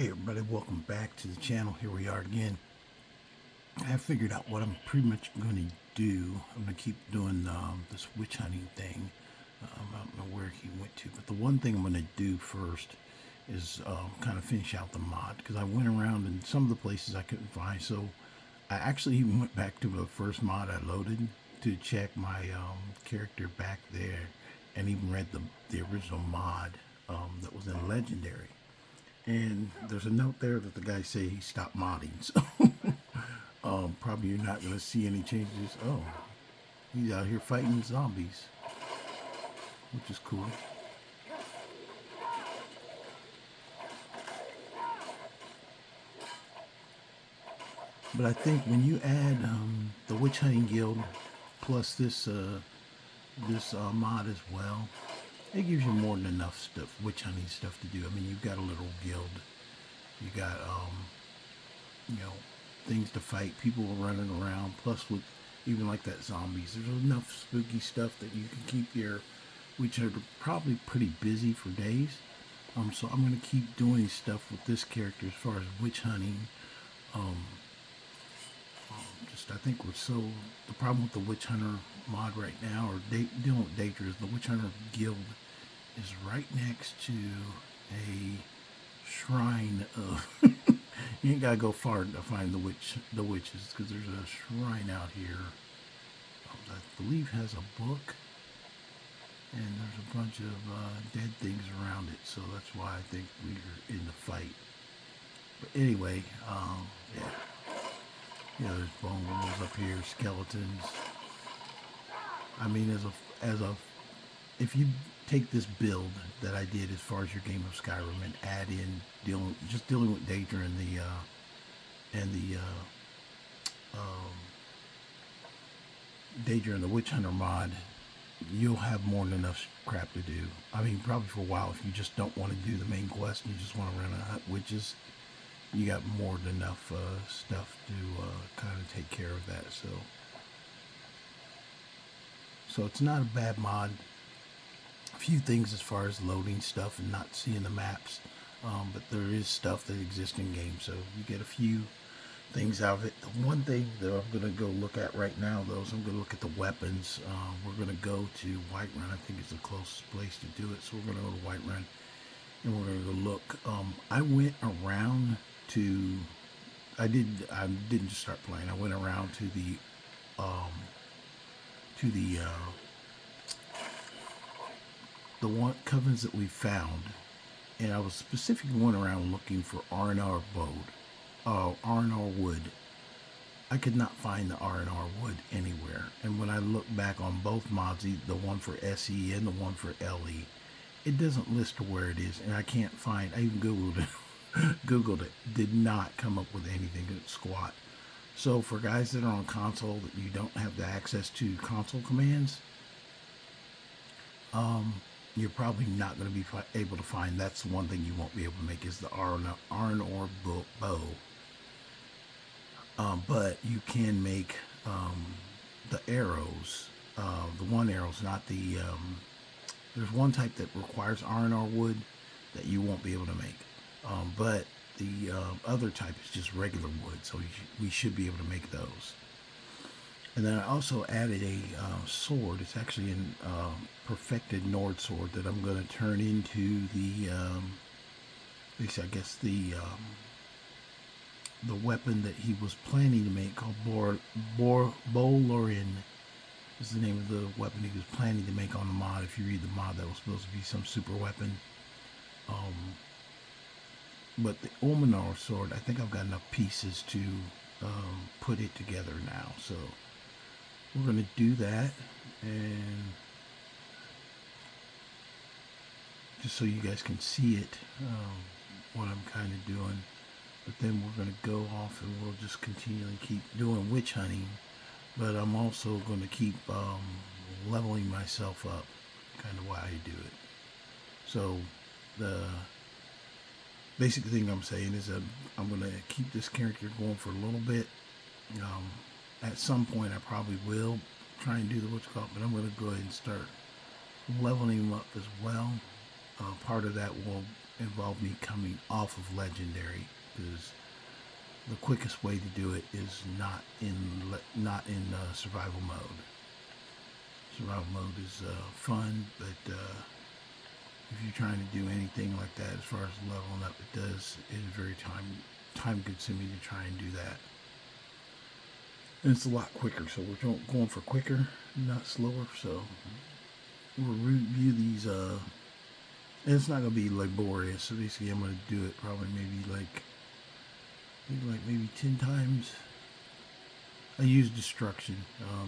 Hey everybody, welcome back to the channel. Here we are again. I have figured out what I'm pretty much going to do. I'm going to keep doing this witch hunting thing. I don't know where he went to, but the one thing I'm going to do first is kind of finish out the mod, because I went around in some of the places I couldn't find. So I actually even went back to the first mod I loaded to check my character back there, and even read the original mod that was in Legendary. And there's a note there that the guy say he stopped modding. So probably you're not going to see any changes. Oh, he's out here fighting zombies, which is cool. But I think when you add the witch hunting guild plus this mod as well, it gives you more than enough stuff, witch hunting stuff to do. I mean, you've got a little guild. You got, you know, things to fight. People running around. Plus, with even like that zombies, there's enough spooky stuff that you can keep your witch hunter probably pretty busy for days. So I'm going to keep doing stuff with this character as far as witch hunting. I think we're so, the problem with the witch hunter mod right now, or dealing with Daedra, is the witch hunter guild is right next to a shrine of you ain't gotta go far to find the witches, because there's a shrine out here I believe has a book, and there's a bunch of dead things around it, so that's why I think we're in the fight. But anyway, yeah. There's bone walls up here, skeletons. I mean, if you take this build that I did as far as your game of Skyrim and add in dealing with Daedra and the Daedra and the Witch Hunter mod, you'll have more than enough crap to do. I mean, probably for a while, if you just don't want to do the main quest and you just want to run and hunt witches, you got more than enough stuff to kind of take care of that. So it's not a bad mod. A few things as far as loading stuff and not seeing the maps, but there is stuff that exists in game, so you get a few things out of it. The one thing that I'm going to go look at right now, though, is I'm going to look at the weapons. We're going to go to Whiterun. I think it's the closest place to do it, so we're going to go to Whiterun and we're going to go look. I went around to, I didn't just start playing. I went around to the one covens that we found, and I was specifically going around looking for R&R R&R wood. I could not find the R&R wood anywhere, and when I look back on both mods, the one for SE and the one for LE, it doesn't list where it is, and I can't find. I even Googled it, did not come up with anything squat. So for guys that are on console that you don't have the access to console commands, you're probably not going to be able to find. That's the one thing you won't be able to make, is the R&R bow. But you can make the arrows, the one arrows, not the there's one type that requires R&R wood that you won't be able to make. But the other type is just regular wood, so we should be able to make those. And then I also added a sword. It's actually a perfected Nord sword that I'm going to turn into the, at least I guess the weapon that he was planning to make, called Bolorian is the name of the weapon he was planning to make on the mod. If you read the mod, that was supposed to be some super weapon. But the Ulminar sword, I think I've got enough pieces to put it together now. So we're going to do that, and just so you guys can see it, what I'm kind of doing. But then we're going to go off and we'll just continually keep doing witch hunting. But I'm also going to keep leveling myself up, kind of why I do it. So the basic thing I'm saying is that I'm going to keep this character going for a little bit. At some point I probably will try and do the what's called, but I'm going to go ahead and start leveling him up as well. Part of that will involve me coming off of legendary, because the quickest way to do it is not in survival mode. Survival mode is fun, but if you're trying to do anything like that as far as leveling up, it is very time consuming to try and do that. And it's a lot quicker, so we're going for quicker, not slower. So we'll review these, and it's not going to be laborious. So basically, I'm going to do it probably maybe 10 times. I use destruction.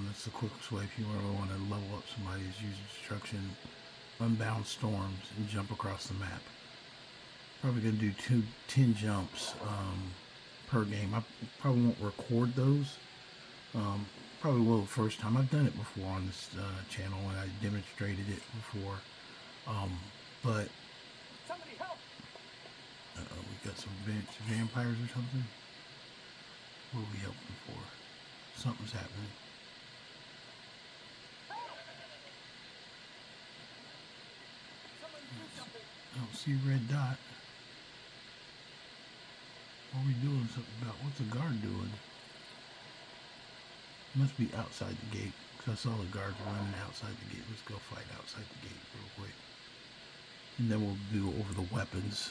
That's the quickest way if you really want to level up somebody, is use destruction, unbound storms, and jump across the map. Probably going to do 10 jumps per game. I probably won't record those. Probably will the first time. I've done it before on this channel, and I demonstrated it before. But somebody help! We got some vampires or something. What are we helping for? Something's happening. I don't see a red dot. What are we doing something about? What's the guard doing? Must be outside the gate, because I saw the guards running outside the gate. Let's go fight outside the gate real quick. And then we'll do over the weapons.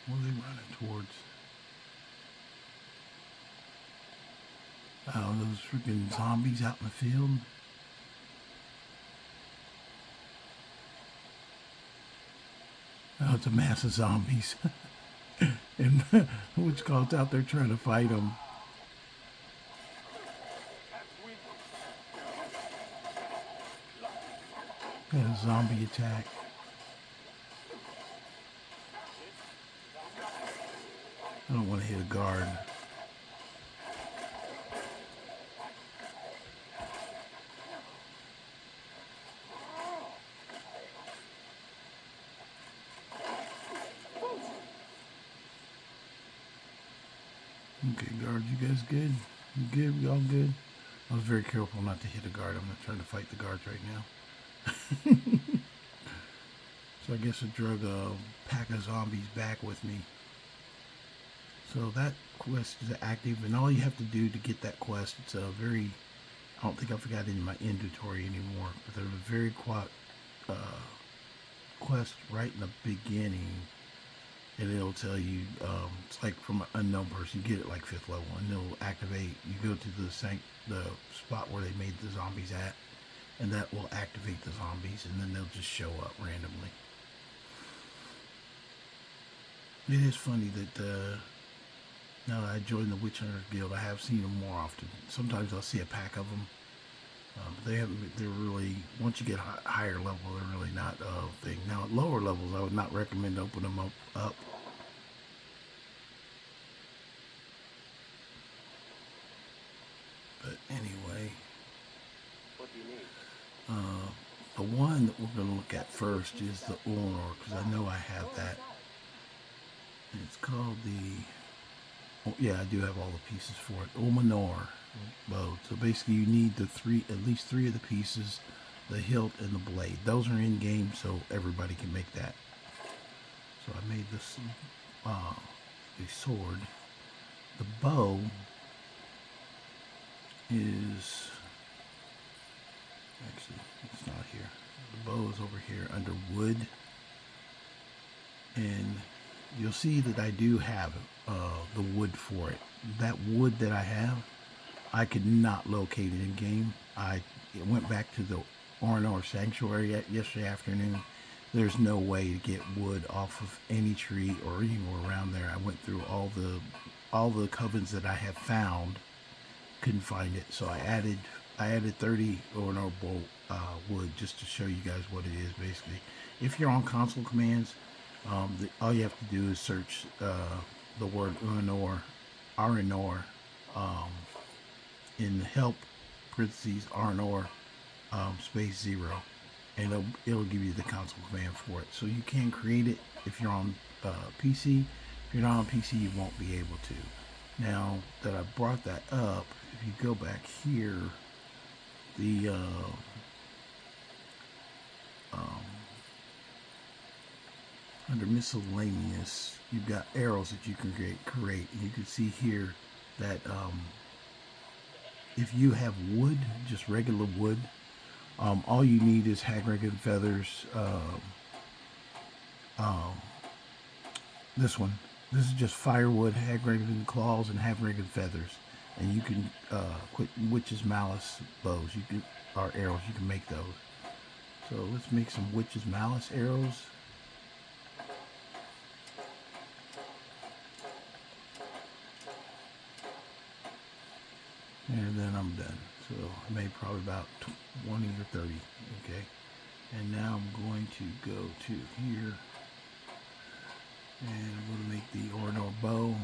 What are they running towards? Oh, those freaking zombies out in the field. Oh, it's a mass of zombies. And what's called out there trying to fight them. Got a zombie attack. I don't want to hit a guard. Okay, guards, you guys good? You good? We all good? I was very careful not to hit a guard. I'm not trying to fight the guards right now. So I guess I drug a pack of zombies back with me. So that quest is active, and all you have to do to get that quest, it's a very, I don't think I forgot it in my inventory anymore, but there's a very quest right in the beginning, and it'll tell you, it's like from an unknown person. You get it like 5th level, and it'll activate. You go to the spot where they made the zombies at, and that will activate the zombies, and then they'll just show up randomly. It is funny that now that I joined the Witch Hunters Guild, I have seen them more often. Sometimes I'll see a pack of them. But they're really, once you get higher level, they're really not a thing. Now at lower levels, I would not recommend opening them up. But anyway, what do you need? The one that we're going to look at first is the Ulnor, because I know I have that. And it's called the, oh, yeah, I do have all the pieces for it. Ulnor bow. So basically you need at least three of the pieces, the hilt and the blade. Those are in game, so everybody can make that. So I made this the sword. The bow is, actually it's not here. The bow is over here under wood, and you'll see that I do have the wood for it. That wood that I have, I could not locate it in game. I went back to the Ulnor Sanctuary yesterday afternoon. There's no way to get wood off of any tree or anywhere around there. I went through all the covens that I have found, couldn't find it. So I added 30 Ulnor wood just to show you guys what it is. Basically, if you're on console commands, all you have to do is search the word Ulnor, in help parentheses Ulnor space 0, and it'll give you the console command for it. So you can create it if you're on PC. If you're not on PC, you won't be able to. Now that I brought that up, if you go back here, the Under miscellaneous, you've got arrows that you can create. And you can see here that if you have wood, just regular wood, all you need is hag-raven feathers. This one, this is just firewood, hag-raven claws, and hag-raven feathers. And you can quit witch's malice bows. You can, or arrows. You can make those. So let's make some witch's malice arrows. And then I'm done. So I made probably about 20 or 30. Okay. And now I'm going to go to here. And I'm going to make the Ornor bow.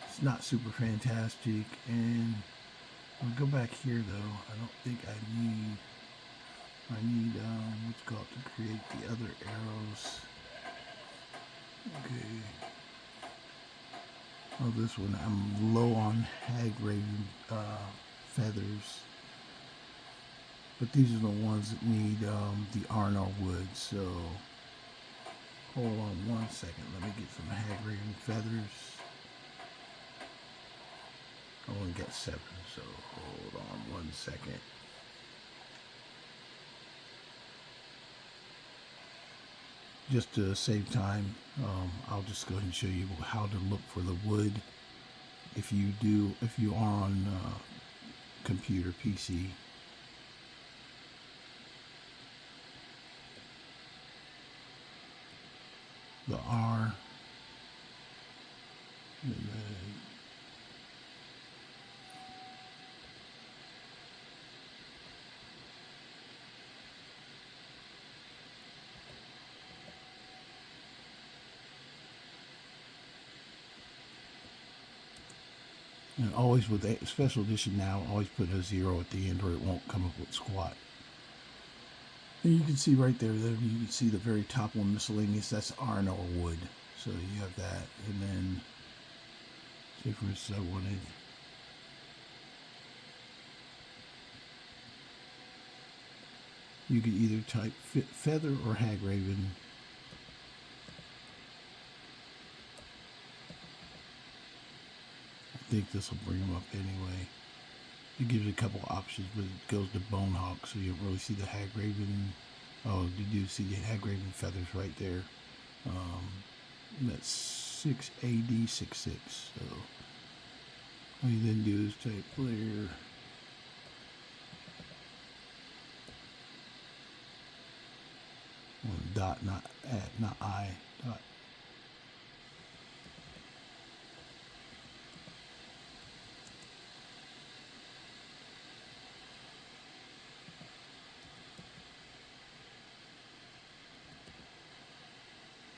It's not super fantastic. And I'll go back here though. I don't think I need what's called to create the other arrows. Okay. Oh, this one, I'm low on hag-raven feathers. But these are the ones that need the Arnor wood. So hold on one second. Let me get some hag-raven feathers. I only got 7, so hold on one second. Just to save time, I'll just go ahead and show you how to look for the wood. If you are on computer, PC. The R. And always with a special edition now, always put a 0 at the end or it won't come up with squat. And you can see right there, you can see the very top one, miscellaneous, that's Arnor wood. So you have that. And then, say for instance, I wanted, you could either type feather or hag-raven. I think this will bring them up anyway. It gives you a couple options, but it goes to bone hawk, so you don't really see the hag-raven. Oh, you do see the hag-raven feathers right there. That's 6 AD 66. So all you then do is type player. Dot, not at, not I. Dot.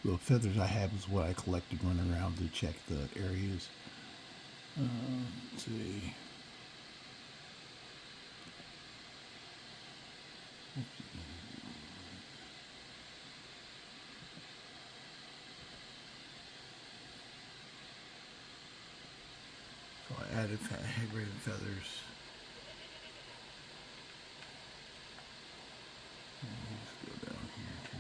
The feathers I have is what I collected running around to check the areas. Let's see. So I added hag-raven feathers. Let's go down here to.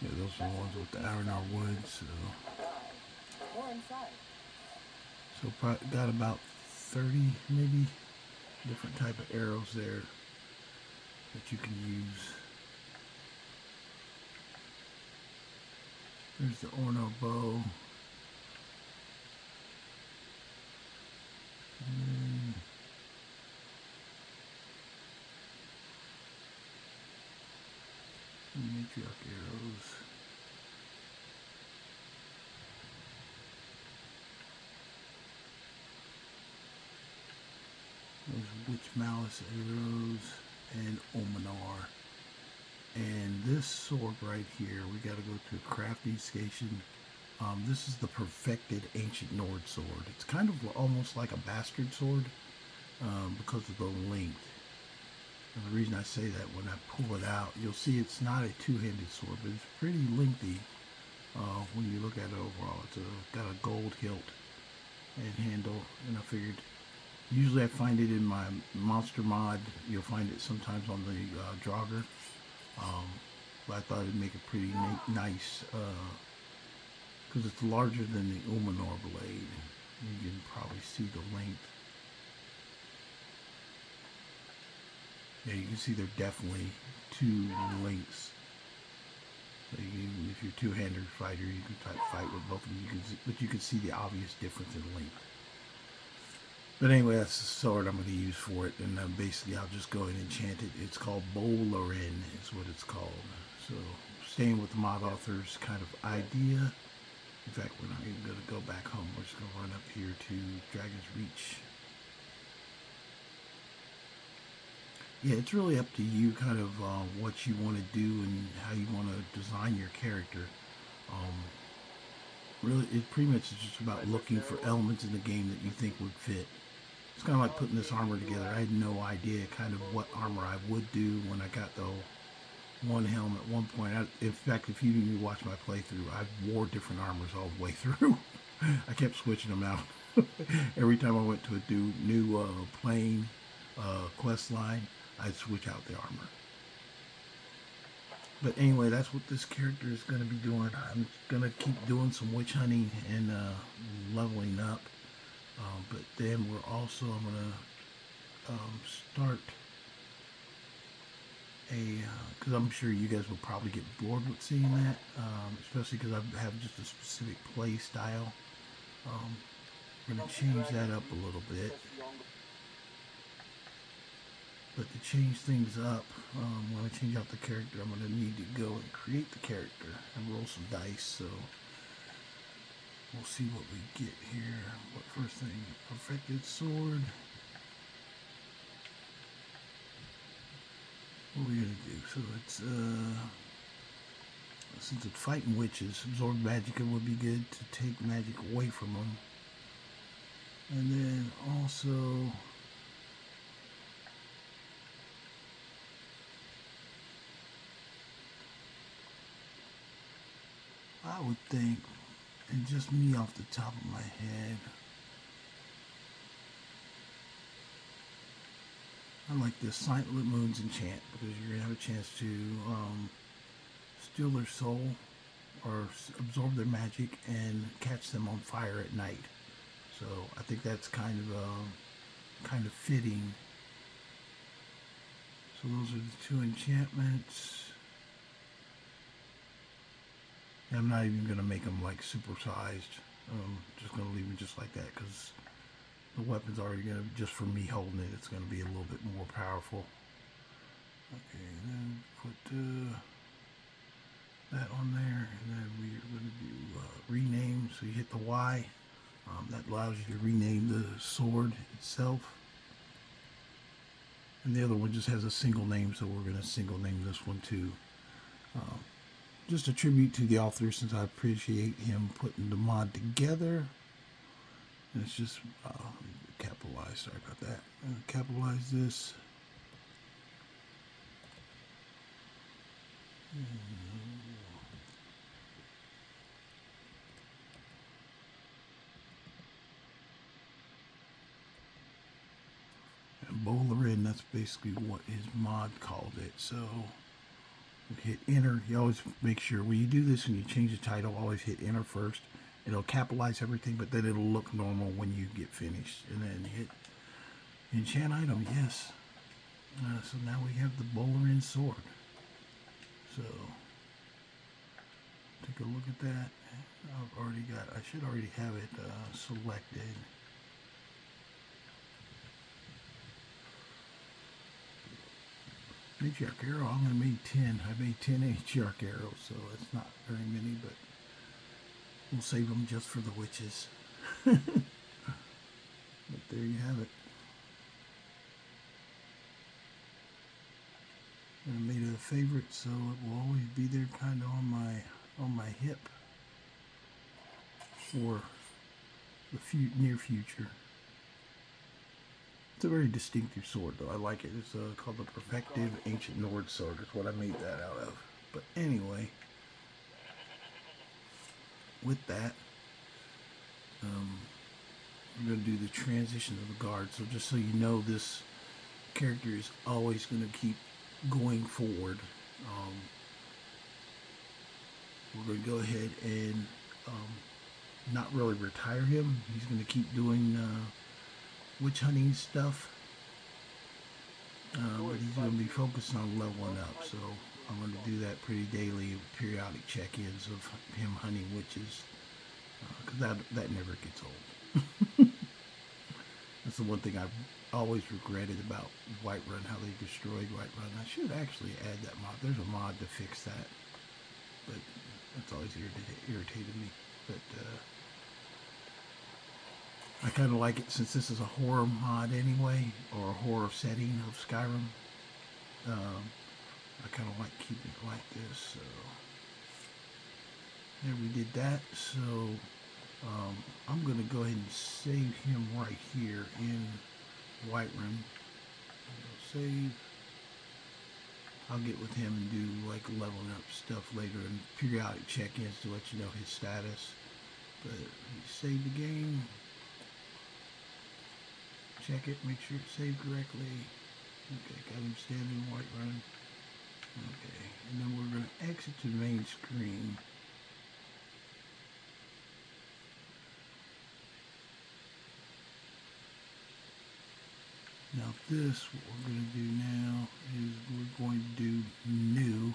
Yeah, those are the ones with the Arnor wood. So probably got about 30 maybe different type of arrows there that you can use. There's the Ornor bow. And matriarch arrows. There's witch malice arrows and Omenar. And this sword right here, we got to go to a crafting station. This is the perfected ancient Nord sword. It's kind of almost like a bastard sword because of the length. And the reason I say that, when I pull it out, you'll see it's not a two-handed sword, but it's pretty lengthy when you look at it overall. It's got a gold hilt and handle, and I figured, usually I find it in my monster mod. You'll find it sometimes on the Draugr. But I thought it'd make a pretty nice, because it's larger than the Umanor blade. You can probably see the length. Yeah, you can see they're definitely two lengths. So if you're a two-hander fighter, you can fight with both of them. But you can see the obvious difference in length. But anyway, that's the sword I'm going to use for it. And basically, I'll just go ahead and enchant it. It's called Bowlerin, is what it's called. So, staying with the mod author's kind of idea. In fact, we're not even going to go back home. We're just going to run up here to Dragon's Reach. Yeah, it's really up to you kind of what you want to do and how you want to design your character. Really, it pretty much is just about looking for elements in the game that you think would fit. It's kind of like putting this armor together. I had no idea kind of what armor I would do when I got the one helm at one point. In fact, if you watch my playthrough, I wore different armors all the way through. I kept switching them out. Every time I went to a new playing quest line, I'd switch out the armor. But anyway, that's what this character is going to be doing. I'm going to keep doing some witch hunting and leveling up. But then I'm going to start because I'm sure you guys will probably get bored with seeing that, especially because I have just a specific play style. I'm going to change that up a little bit. But to change things up, when I change out the character, I'm going to need to go and create the character and roll some dice. So we'll see what we get here. What first thing? Perfected sword. What are we going to do? So it's, since it's fighting witches, absorb magicka would be good to take magic away from them. And then also, I would think, and just me off the top of my head, I like this Silent Moons enchant because you're going to have a chance to steal their soul or absorb their magic and catch them on fire at night. So I think that's kind of fitting. So those are the two enchantments. And I'm not even going to make them like supersized. Just going to leave them just like that because the weapon's already going to, just for me holding it, it's going to be a little bit more powerful. Okay, and then put that on there, and then we're going to do rename. So you hit the Y. That allows you to rename the sword itself. And the other one just has a single name, so we're going to single name this one too. Just a tribute to the author, since I appreciate him putting the mod together. And it's just capitalize. Sorry about that. Capitalize this. And Bowlerin, that's basically what his mod called it. So hit enter. You always make sure when you do this and you change the title, always hit enter first. It'll capitalize everything, but then it'll look normal when you get finished. And then hit enchant item, yes. So now we have the Bowlerin sword. So take a look at that. I should already have it selected. Matriarch arrow, I'm going to make 10. I made 10 matriarch arrows, so it's not very many, but we'll save them just for the witches. But there you have it. And I made it a favorite, so it will always be there kind of on my hip for the near future. It's a very distinctive sword, though. I like it. It's called the Perfective Ancient Nord Sword. Is what I made that out of. But anyway, with that, we're going to do the transition of the guard. So just so you know, this character is always going to keep going forward. Um, we're going to go ahead and not really retire him. He's going to keep doing witch hunting stuff, but he's going to be focused on leveling up. So I'm going to do that pretty daily, periodic check-ins of him hunting witches, because that never gets old. That's the one thing I've always regretted about Whiterun, how they destroyed Whiterun. I should actually add that mod. There's a mod to fix that, but that's always irritated me. But I kind of like it since this is a horror mod anyway, or a horror setting of Skyrim. I kind of like keeping it like this. So there, we did that. So I'm going to go ahead and save him right here in Whiterun. Save. I'll get with him and do like leveling up stuff later and periodic check-ins to let you know his status. But save the game. Check it, make sure it's saved correctly. Okay, got him standing in Whiterun. Okay, and then we're going to exit to the main screen. Now this, what we're going to do now is we're going to do new.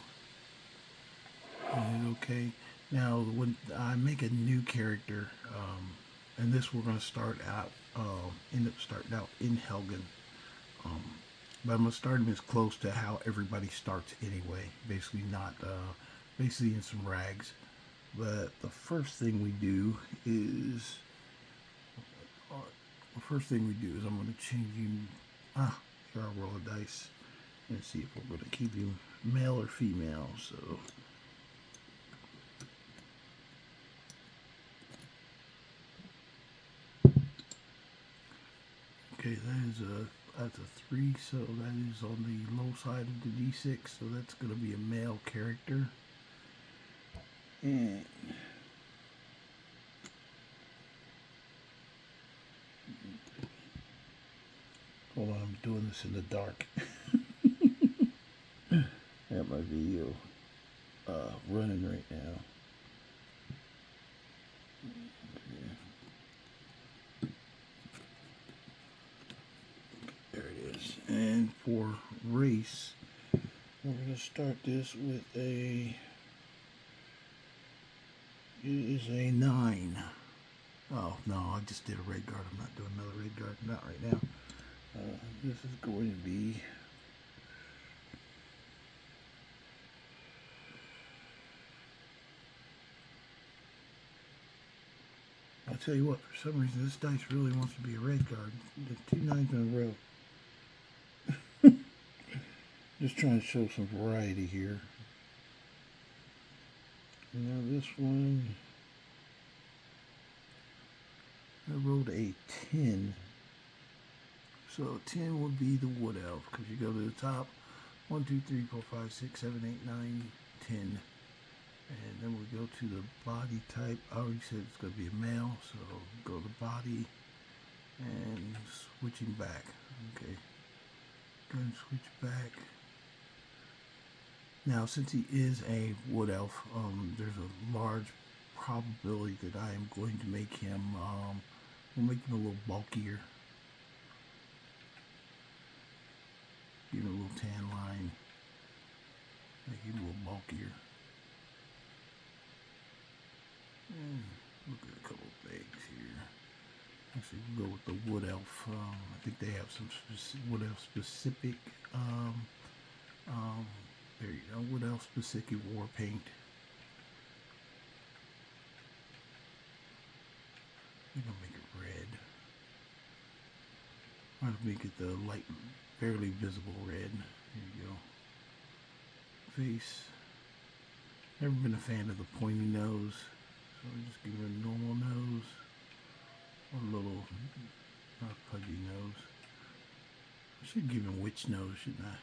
Okay, now when I make a new character, and this we're going to start out, end up starting out in Helgen. But I'm going to start him as close to how everybody starts anyway. Basically not, basically in some rags. But the first thing we do is, I'm going to change him. Here I'll roll a dice and see if we're going to keep him male or female. So okay, that's a 3, so that is on the low side of the D6, so that's going to be a male character. And hold on, I'm doing this in the dark. Got my video running right now. There it is. And for race, we're going to start this with it is a 9. Oh, no, I just did a red guard. I'm not doing another red guard. Not right now. This is going to be... I'll tell you what, for some reason this dice really wants to be a red guard. The 2 9s in a row. Just trying to show some variety here. Now this one, I rolled a 10. So 10 would be the wood elf, because you go to the top, 1, 2, 3, 4, 5, 6, 7, 8, 9, 10. And then we go to the body type. I already said it's going to be a male, so go to body and switching back. Okay, go and switch back. Now, since he is a wood elf, there's a large probability that I am going to make him, we'll make him a little bulkier. Give him a little tan line. Make him a little bulkier. Look at a couple of things here. Actually, we'll go with the wood elf. I think they have some wood elf specific. There you go. Wood elf specific war paint. I'm gonna make it red. I'm gonna make it the light, barely visible red. There you go. Face. Never been a fan of the pointy nose. So I'm just giving a normal nose, or a little, not pudgy nose. I should give him witch nose, shouldn't I?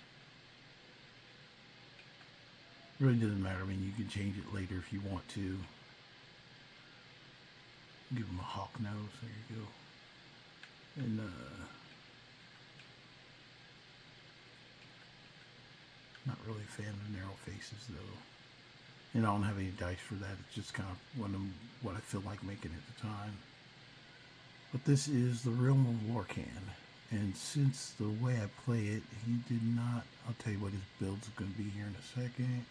Really doesn't matter. I mean, you can change it later if you want to. Give him a hawk nose. There you go. And not really a fan of narrow faces though. And I don't have any dice for that. It's just kind of what I feel like making at the time. But this is the Realm of Lorcan. And since the way I play it, he did not... I'll tell you what his build's going to be here in a second.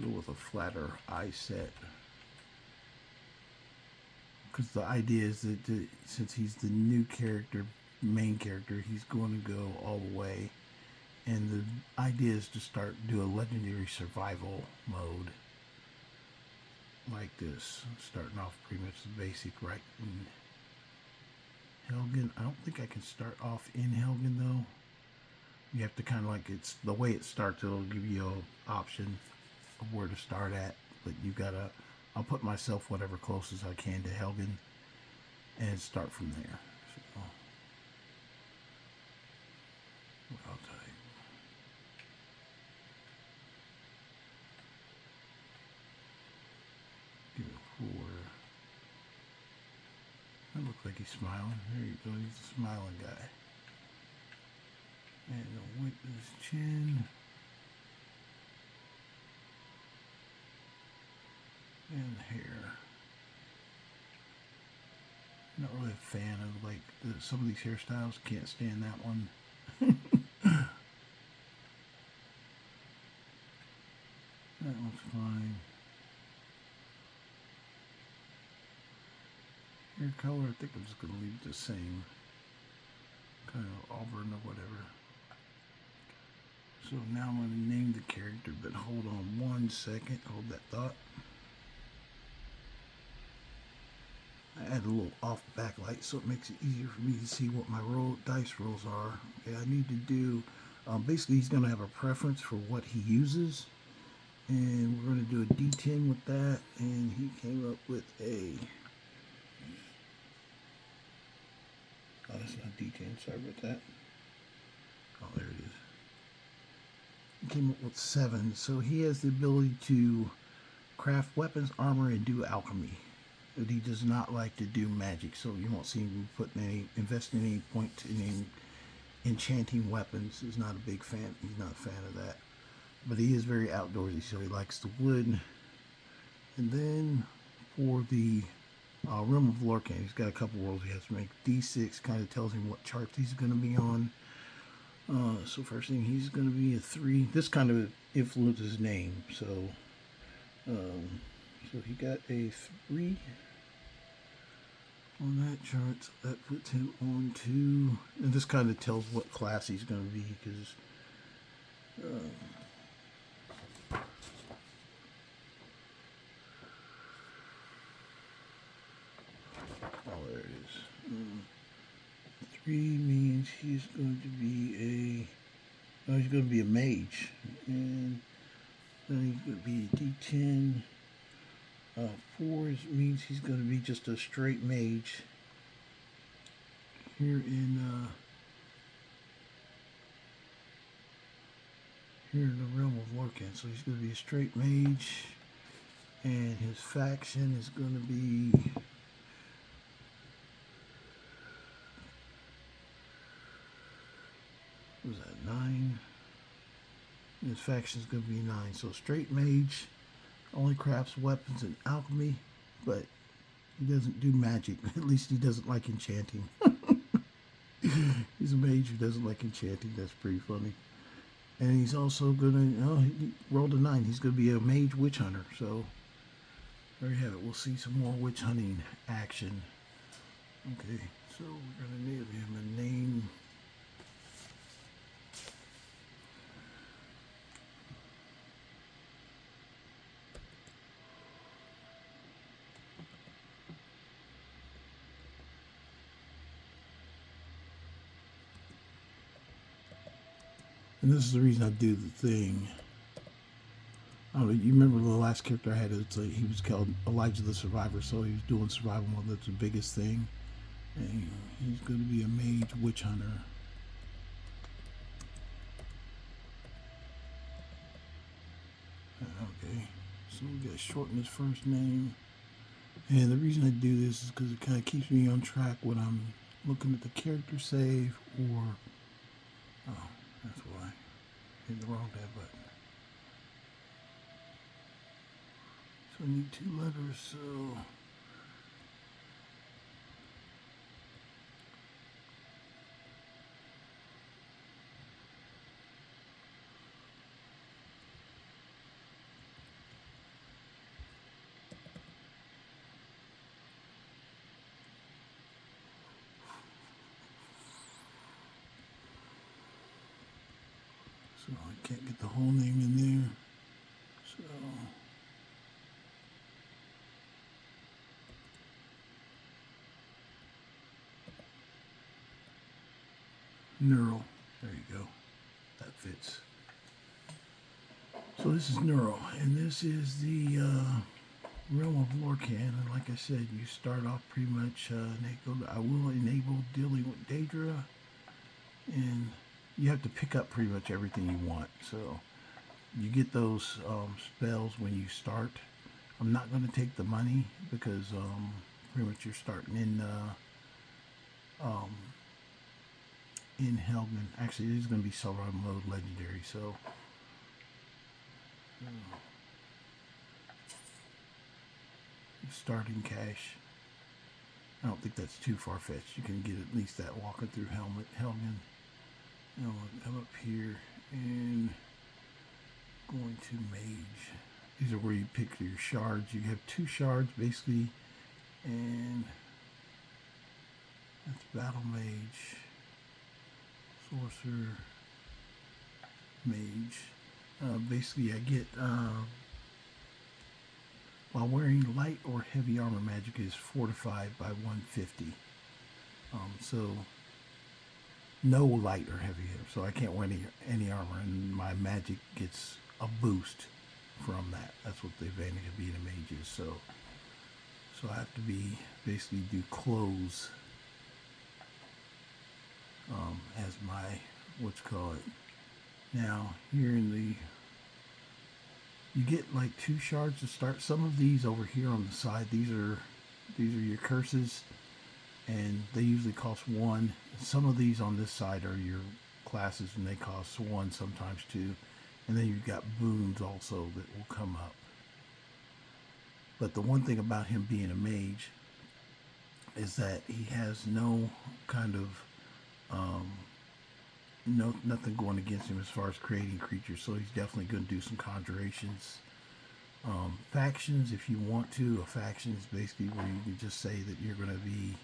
Go with a flatter eye set. Because the idea is that since he's the new character, main character, he's going to go all the way. And the idea is to do a legendary survival mode. Like this. Starting off pretty much the basic, right? In Helgen. I don't think I can start off in Helgen though. You have to kind of like, it's the way it starts, it'll give you an option of where to start at. But you gotta, I'll put myself whatever close as I can to Helgen and start from there. So, I'll type. Give it 4. That looks like he's smiling. There you go, he's a smiling guy. And a wipe his chin. And hair. Not really a fan of like some of these hairstyles. Can't stand that one. That one's fine. Hair color, I think I'm just going to leave it the same. Kind of auburn or whatever. So now I'm going to name the character, but hold on 1 second. Hold that thought. I add a little off backlight so it makes it easier for me to see what my dice rolls are. Okay, I need to do, basically he's going to have a preference for what he uses. And we're going to do a D10 with that. And he came up with a... Oh, that's not D10. Sorry about that. Oh, there it is. He came up with 7. So he has the ability to craft weapons, armor, and do alchemy. But he does not like to do magic. So you won't see him invest in any point in enchanting weapons. He's not a big fan. He's not a fan of that. But he is very outdoorsy, so he likes the wood. And then for the Realm of Lorcan, he's got a couple rolls he has to make. D6 kind of tells him what charts he's going to be on. So first thing, he's going to be a 3. This kind of influences his name. So he got a 3 on that chart. So that puts him on 2. And this kind of tells what class he's going to be, because oh, there it is. 3 means he's going to be he's going to be a mage. And then he's going to be a D10. 4 means he's going to be just a straight mage. Here in the Realm of Lorcan. So he's going to be a straight mage. And his faction is going to be... What was that, 9? His faction is going to be 9. So straight mage, only crafts weapons and alchemy, but he doesn't do magic. At least he doesn't like enchanting. He's a mage who doesn't like enchanting. That's pretty funny. And he's also going to, he rolled a 9. He's going to be a mage witch hunter. So there you have it. We'll see some more witch hunting action. Okay, so we're going to give him a name. And this is the reason I do the thing. I don't know, you remember the last character I had? He was called Elijah the Survivor, so he was doing survival mode. That's the biggest thing. And he's going to be a mage witch hunter. Okay, so we got to shorten his first name. And the reason I do this is because it kind of keeps me on track when I'm looking at the character save, or oh, that's why I hit the wrong tab button. So I need 2 letters, so I can't get the whole name in there. So Nyrl, there you go. That fits. So this is Nyrl, and this is the realm of Lorcan. And like I said, you start off pretty much. I will enable dealing with Daedra, and you have to pick up pretty much everything you want. So you get those spells when you start. I'm not going to take the money because pretty much you're starting in Helgen. Actually, it is going to be solo mode legendary. So starting cash. I don't think that's too far-fetched. You can get at least that walking through Helgen. I'm up here and going to Mage. These are where you pick your shards. You have 2 shards basically, and that's Battle Mage, Sorcerer, Mage. Basically I get, while wearing light or heavy armor, magic is fortified by 150. So no light or heavy, so I can't wear any armor, and my magic gets a boost from that. That's what the advantage of being a mage is. So I have to basically do clothes as my Now here you get like 2 shards to start. Some of these over here on the side, these are your curses, and they usually cost 1. Some of these on this side are your classes, and they cost 1, sometimes 2. And then you've got boons also that will come up. But the one thing about him being a mage is that he has no kind of nothing going against him as far as creating creatures. So he's definitely going to do some conjurations. Factions, if you want to. A faction is basically where you can just say that you're going to be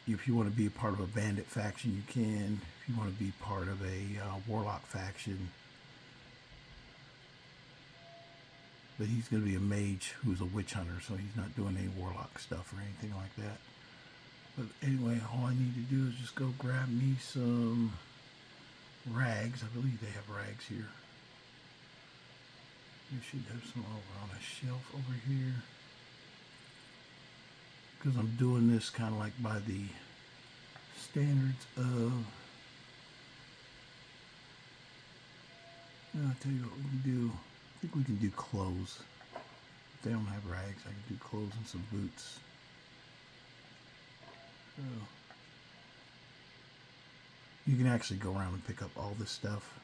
if you want to be a part of a bandit faction, you can. If you want to be part of a warlock faction. But he's going to be a mage who's a witch hunter, so he's not doing any warlock stuff or anything like that. But anyway, all I need to do is just go grab me some rags. I believe they have rags here. You should have some over on a shelf over here. Because I'm doing this kind of like by the standards of... I'll tell you what we can do. I think we can do clothes. If they don't have rags, I can do clothes and some boots. So you can actually go around and pick up all this stuff.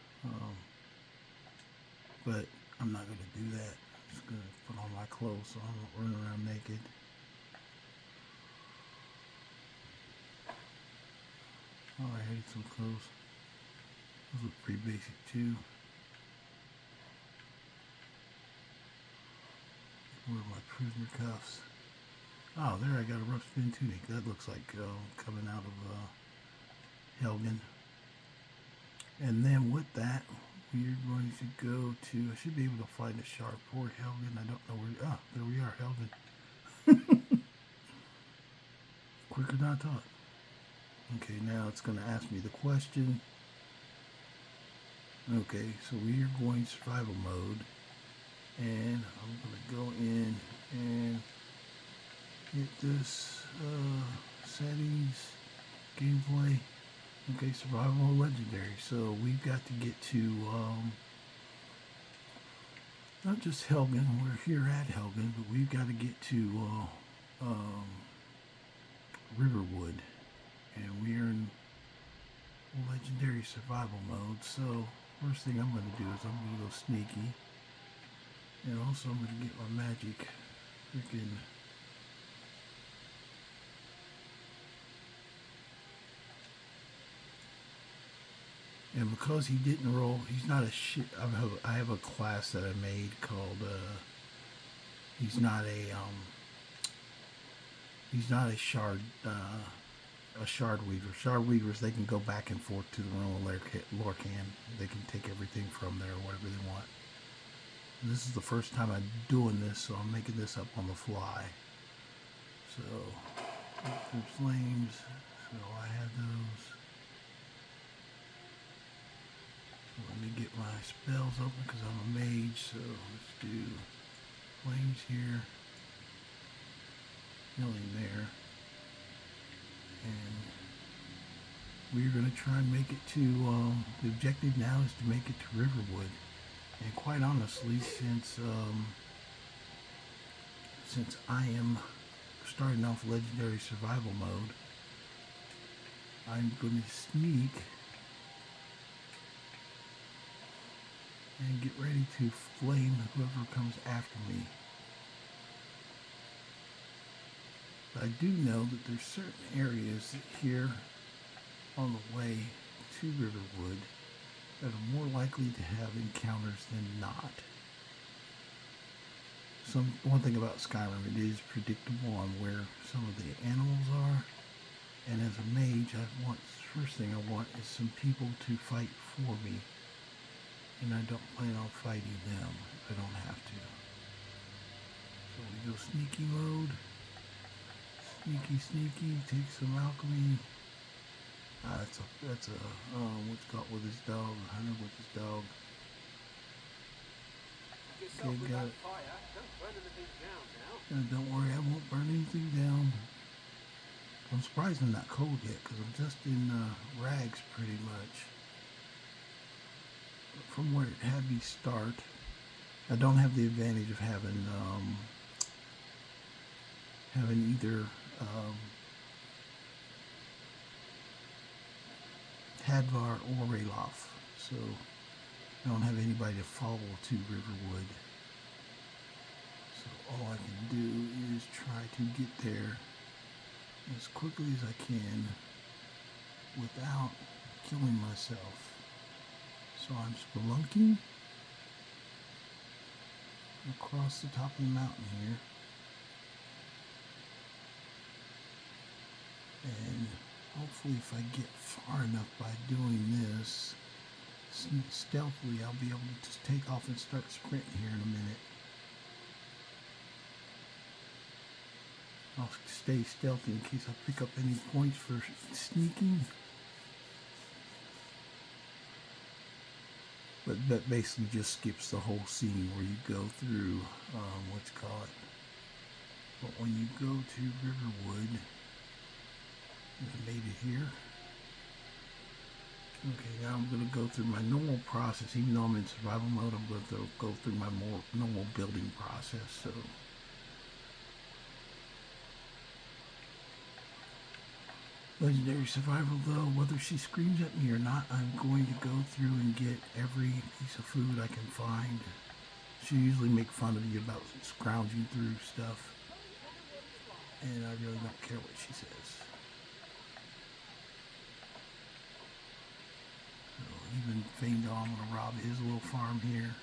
But I'm not going to do that. I'm just going to put on my clothes so I don't run around naked. Oh, I had some clothes. Those look pretty basic too. Where are my prisoner cuffs? Oh, there I got a rough spin tunic. That looks like coming out of Helgen. And then with that, we're going to go to... I should be able to find a sharp for Helgen. I don't know where... Ah, there we are, Helgen. Quicker than I thought. Okay, now it's going to ask me the question. Okay, so we are going survival mode. And I'm going to go in and hit this settings, gameplay. Okay, survival mode legendary. So we've got to get to not just Helgen. We're here at Helgen, but we've got to get to Legendary Survival Mode. So, first thing I'm going to do is I'm going to go sneaky. And also I'm going to get my magic freaking... And because he didn't roll, he's not a shit. I have a class that I made called, he's not a shard weaver. Shard weavers, they can go back and forth to the realm of Lorcan. They can take everything from there, whatever they want. And this is the first time I'm doing this, so I'm making this up on the fly. So, through flames, so I have those. So let me get my spells open because I'm a mage, so let's do flames here. Healing there. And we're going to try and make it to, the objective now is to make it to Riverwood. And quite honestly, since I am starting off Legendary Survival Mode, I'm going to sneak and get ready to flame whoever comes after me. But I do know that there's certain areas here on the way to Riverwood that are more likely to have encounters than not. One thing about Skyrim, it is predictable on where some of the animals are. And as a mage, first thing I want is some people to fight for me. And I don't plan on fighting them if I don't have to. So we go sneaky mode. Sneaky, take some alchemy. That's a what's got with his dog, a hunter with his dog. Okay, got it. Don't worry, I won't burn anything down. I'm surprised I'm not cold yet, because I'm just in rags pretty much. But from where it had me start, I don't have the advantage of having either Hadvar or Ralof, so I don't have anybody to follow to Riverwood. So all I can do is try to get there as quickly as I can without killing myself. So I'm spelunking across the top of the mountain here. And hopefully if I get far enough by doing this, stealthily I'll be able to just take off and start sprinting here in a minute. I'll stay stealthy in case I pick up any points for sneaking. But that basically just skips the whole scene where you go through, But when you go to Riverwood, I made it here. Okay, now I'm going to go through my normal process. Even though I'm in survival mode, I'm going to go through my more normal building process. So, Legendary Survival, though, whether she screams at me or not, I'm going to go through and get every piece of food I can find. She usually makes fun of you about scrounging through stuff, and I really don't care what she says. So even Feindal, I'm going to rob his little farm here.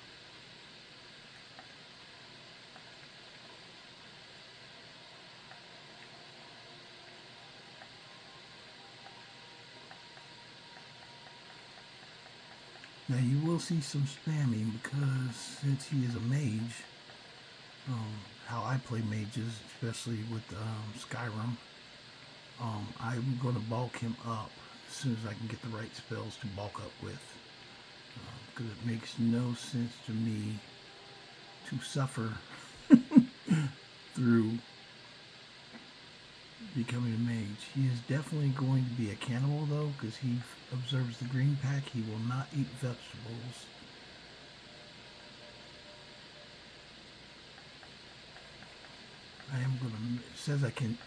Now you will see some spamming because since he is a mage, how I play mages, especially with Skyrim, I'm going to bulk him up as soon as I can get the right spells to bulk up with. Because it makes no sense to me to suffer through becoming a mage. He is definitely going to be a cannibal though, because he observes the green pack. He will not eat vegetables. I am gonna. It says I can't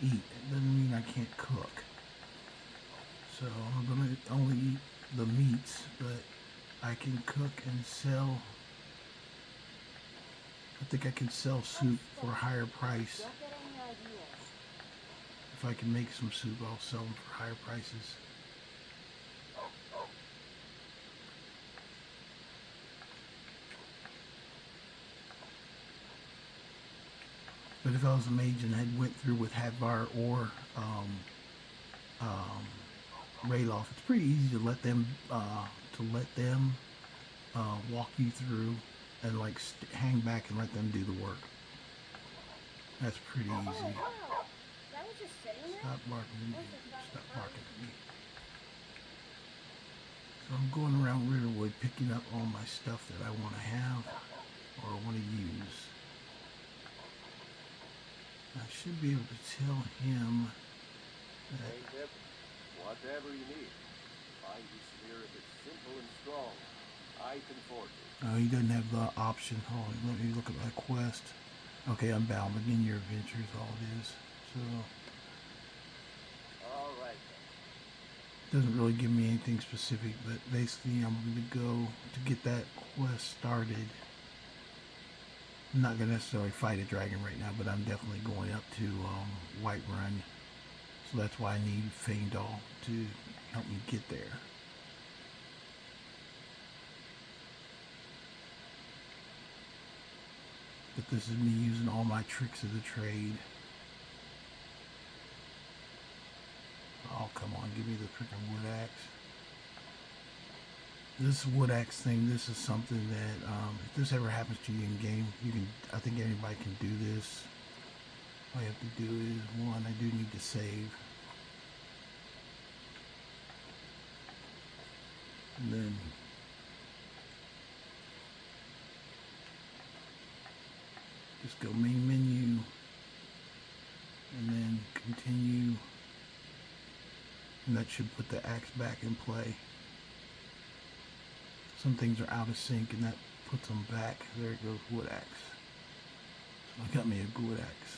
eat. It doesn't mean I can't cook. So I'm gonna only eat the meats, but I can cook and sell. I think I can sell soup for a higher price. If I can make some soup, I'll sell them for higher prices. But if I was a mage and had went through with Hadvar or Rayloff, it's pretty easy to let them walk you through and like hang back and let them do the work. That's pretty easy. Stop barking! Stop barking at me. So I'm going around Riverwood picking up all my stuff that I want to have or want to use. I should be able to tell him that. Hey, whatever you need. Find your spirit is simple and strong. I can forge it. Oh, he doesn't have the option. Hold on, let me look at my quest. Okay, I'm bound. Begin your adventures. All it is. So. All right. Doesn't really give me anything specific, but basically I'm going to go to get that quest started. I'm not going to necessarily fight a dragon right now, but I'm definitely going up to Whiterun. So that's why I need Faendal to help me get there. But this is me using all my tricks of the trade. Oh, come on, give me the freaking wood axe. This wood axe thing, this is something that, if this ever happens to you in game, I think anybody can do this. All you have to do is, one, I do need to save. And then, just go main menu, and then continue. And that should put the axe back in play. Some things are out of sync and that puts them back. There it goes, wood axe. So I got me a wood axe.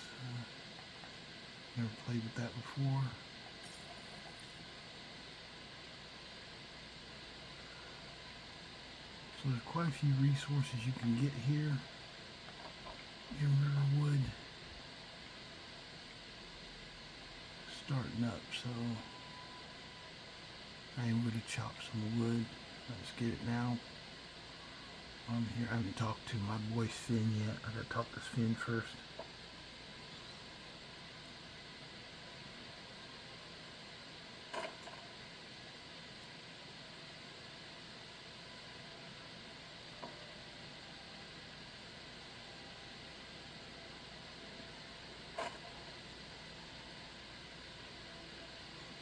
Never played with that before. So there's quite a few resources you can get here in Riverwood. Starting up, so I am going to chop some wood. Let's get it now. I'm here. I haven't talked to my boy Finn yet. I gotta talk to Finn first.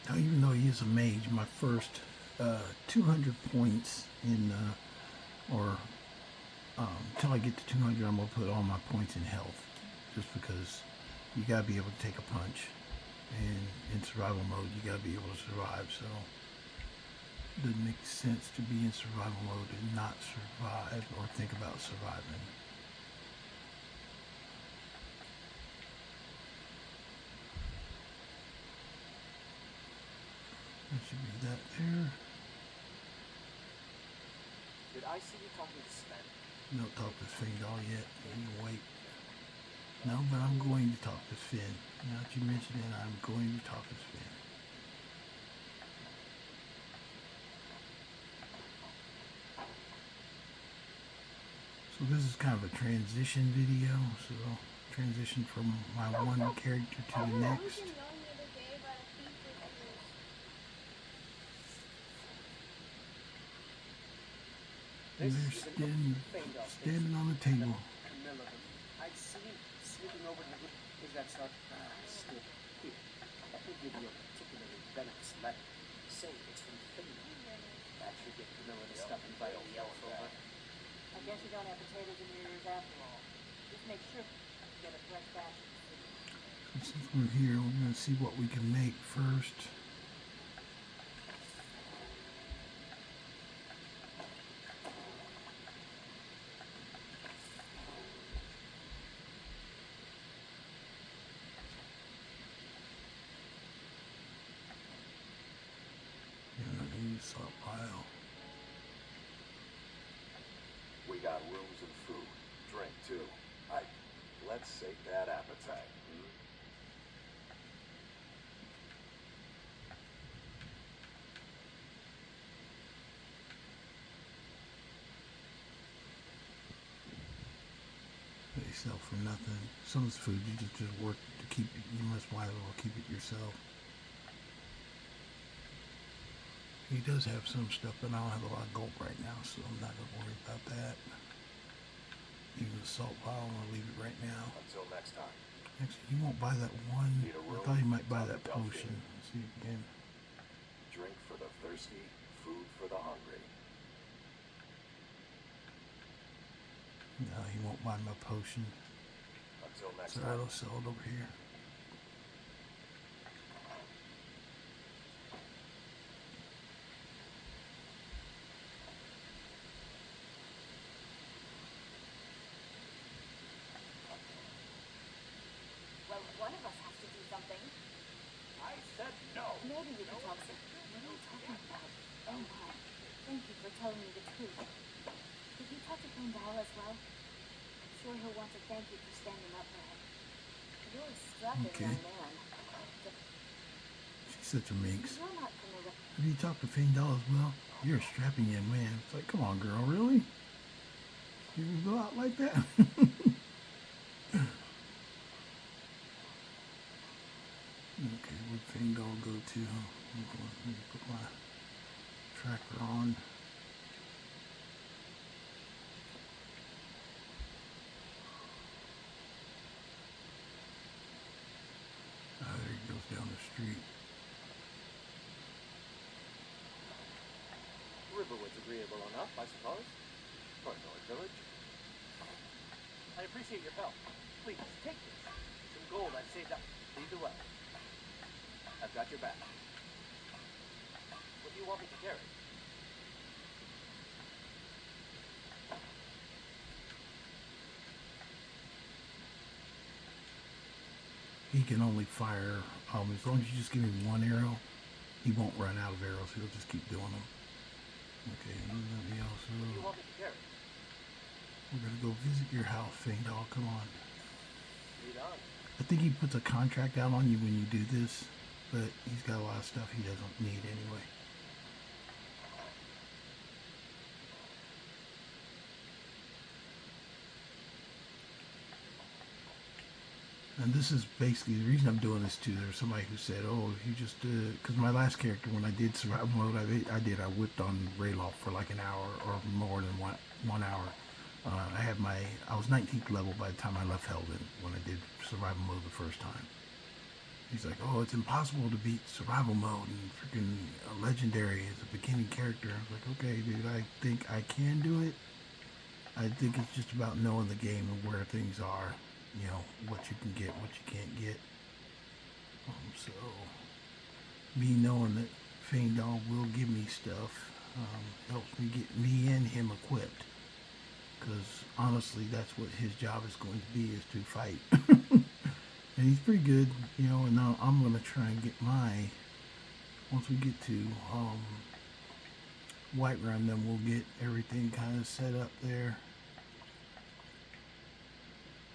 Now, even though he is a mage, my first 200 points in, until I get to 200, I'm going to put all my points in health, just because you got to be able to take a punch, and in survival mode, you got to be able to survive, so it doesn't make sense to be in survival mode and not survive, or think about surviving. That should be that there. Did I see you talking to Sven? Don't talk to Faendal yet. You can wait. No, but I'm going to talk to Finn. Now that you mention it, I'm going to talk to Finn. So this is kind of a transition video. So transition from my one character to the next. And they're standing on the table. I'd seen him sneaking over to the roof. Is that sort still here? That would give you a particularly venomous letter. Say it's from Finland. That should get Camilla to stop inviting the elf over. I guess you don't have potatoes in your ears after all. Just make sure you get a fresh batch of the So since we're here, we're going to see what we can make first. Let's sate that appetite. They sell for nothing. Some of this food you just work to keep. You must might as well keep it yourself. He does have some stuff, but I don't have a lot of gold right now, so I'm not gonna worry about that. Even the salt vial, I'm gonna leave it right now. Until next time. Actually, you won't buy that one. Need a I room? thought you might buy It's on that the Delphi. potion. Let's see again. Drink for the thirsty, food for the hungry. No, he won't buy my potion. Until next So I'll time. sell it over here. Well, one of us has to do something. I said no. Maybe we can talk some. What are you talking about? Oh my. Thank you for telling me the truth. Did you talk to Fandal as well? I'm sure he'll want to thank you for standing up for him. You're a strapping Okay. young man. She's such a minx. You're not from a... Have you talked to Fandal as well? You're a strapping young man. It's like, come on, girl, really? You can go out like that? Okay, where'd Fandal go to? Let me put my tracker on. Ah, there he goes down the street. Riverwood's agreeable enough, I suppose. For North Village. I appreciate your help. Please, take this. Some gold I've saved up. Lead the way. I've got your back. What do you want me to carry? He can only fire, as long as you just give him one arrow, he won't run out of arrows. He'll just keep doing them. Okay, and then we What do you also, want me to carry? we're gonna go visit your house, Fandal. Come on. Lead on. I think he puts a contract out on you when you do this, but he's got a lot of stuff he doesn't need anyway. And this is basically the reason I'm doing this too. There's somebody who said, "Oh, if you just," because my last character, when I did survival mode, I whipped on Rayloff for like an hour or more than one hour. I was 19th level by the time I left Helgen when I did survival mode the first time. He's like, "Oh, it's impossible to beat survival mode and freaking legendary as a beginning character." I was like, "Okay, dude, I think I can do it. I think it's just about knowing the game and where things are." You know, what you can get, what you can't get. So, me knowing that Fandal will give me stuff helps me get me and him equipped. Because honestly, that's what his job is going to be, is to fight. And he's pretty good, you know, and now I'm going to try and get once we get to Whiterun, then we'll get everything kind of set up there.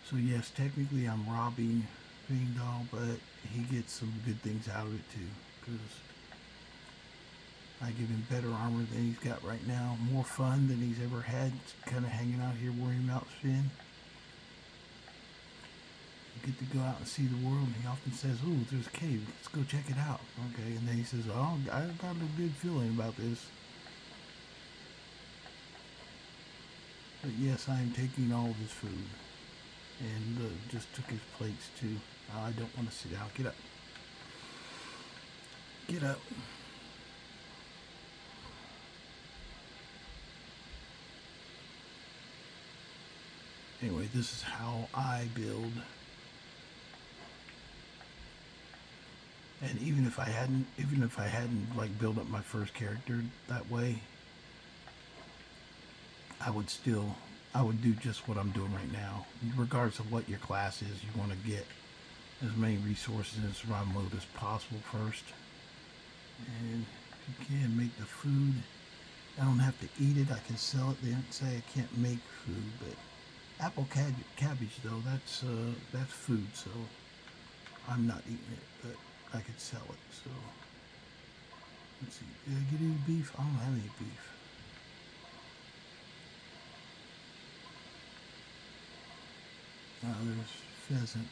So yes, technically I'm robbing Fandal, but he gets some good things out of it too, because I give him better armor than he's got right now, more fun than he's ever had, kind of hanging out here worrying about Finn. You get to go out and see the world, and he often says, "Oh, there's a cave, let's go check it out." Okay, and then he says, "Oh, I got a good feeling about this." But yes, I am taking all of his food. And just took his plates too. I don't want to sit down. Get up. Get up. Anyway, this is how I build. And even if I hadn't like built up my first character that way, I would do just what I'm doing right now. Regardless of what your class is, you want to get as many resources in survival mode as possible first. And if you can make the food, I don't have to eat it. I can sell it. They don't say I can't make food, but Cabbage though, that's food, so I'm not eating it, but I could sell it. So let's see. Did I get any beef? I don't have any beef. There's pheasant.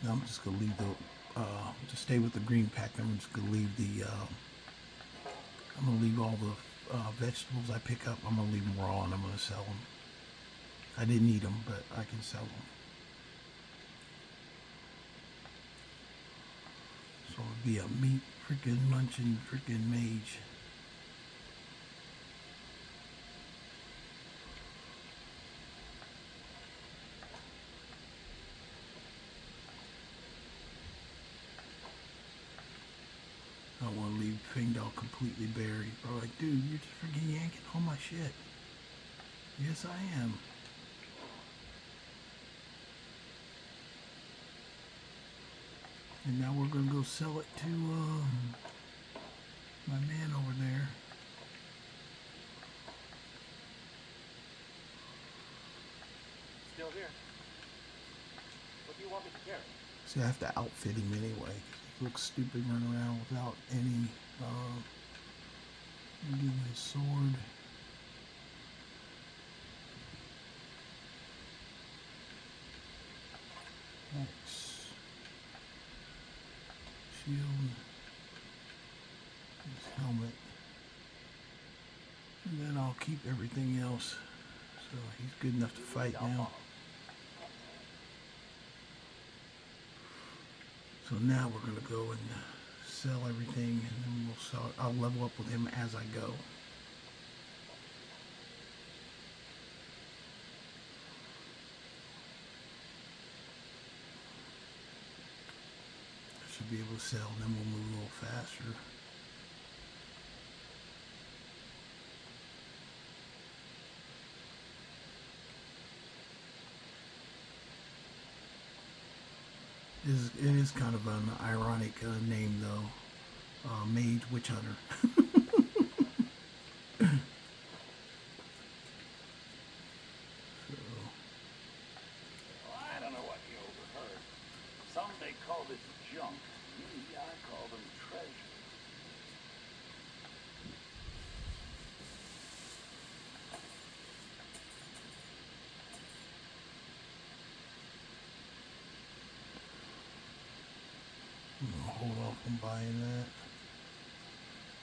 Now I'm just gonna leave the to stay with the green pack. I'm just gonna leave the I'm gonna leave all the vegetables I pick up. I'm gonna leave them raw and I'm gonna sell them. I didn't eat them, but I can sell them. So it'd be a meat freaking munching freaking mage. I don't want to leave Fingdal completely buried. Bro, like, dude, you're just freaking yanking all my shit. Yes, I am. And now we're gonna go sell it to my man over there. Still here. What do you want me to carry? See, I have to outfit him anyway. He looks stupid running around without any. Give him his sword. Axe. Shield. His helmet. And then I'll keep everything else. So he's good enough to fight now. So now we're gonna go and sell everything, and then we'll sell. I'll level up with him as I go. I should be able to sell, and then we'll move a little faster. It is kind of an ironic name, though. Mage Witch Hunter. So, I don't know what you overheard. Some may call this junk. Me, I call them treasure. I'm gonna hold off on buying that.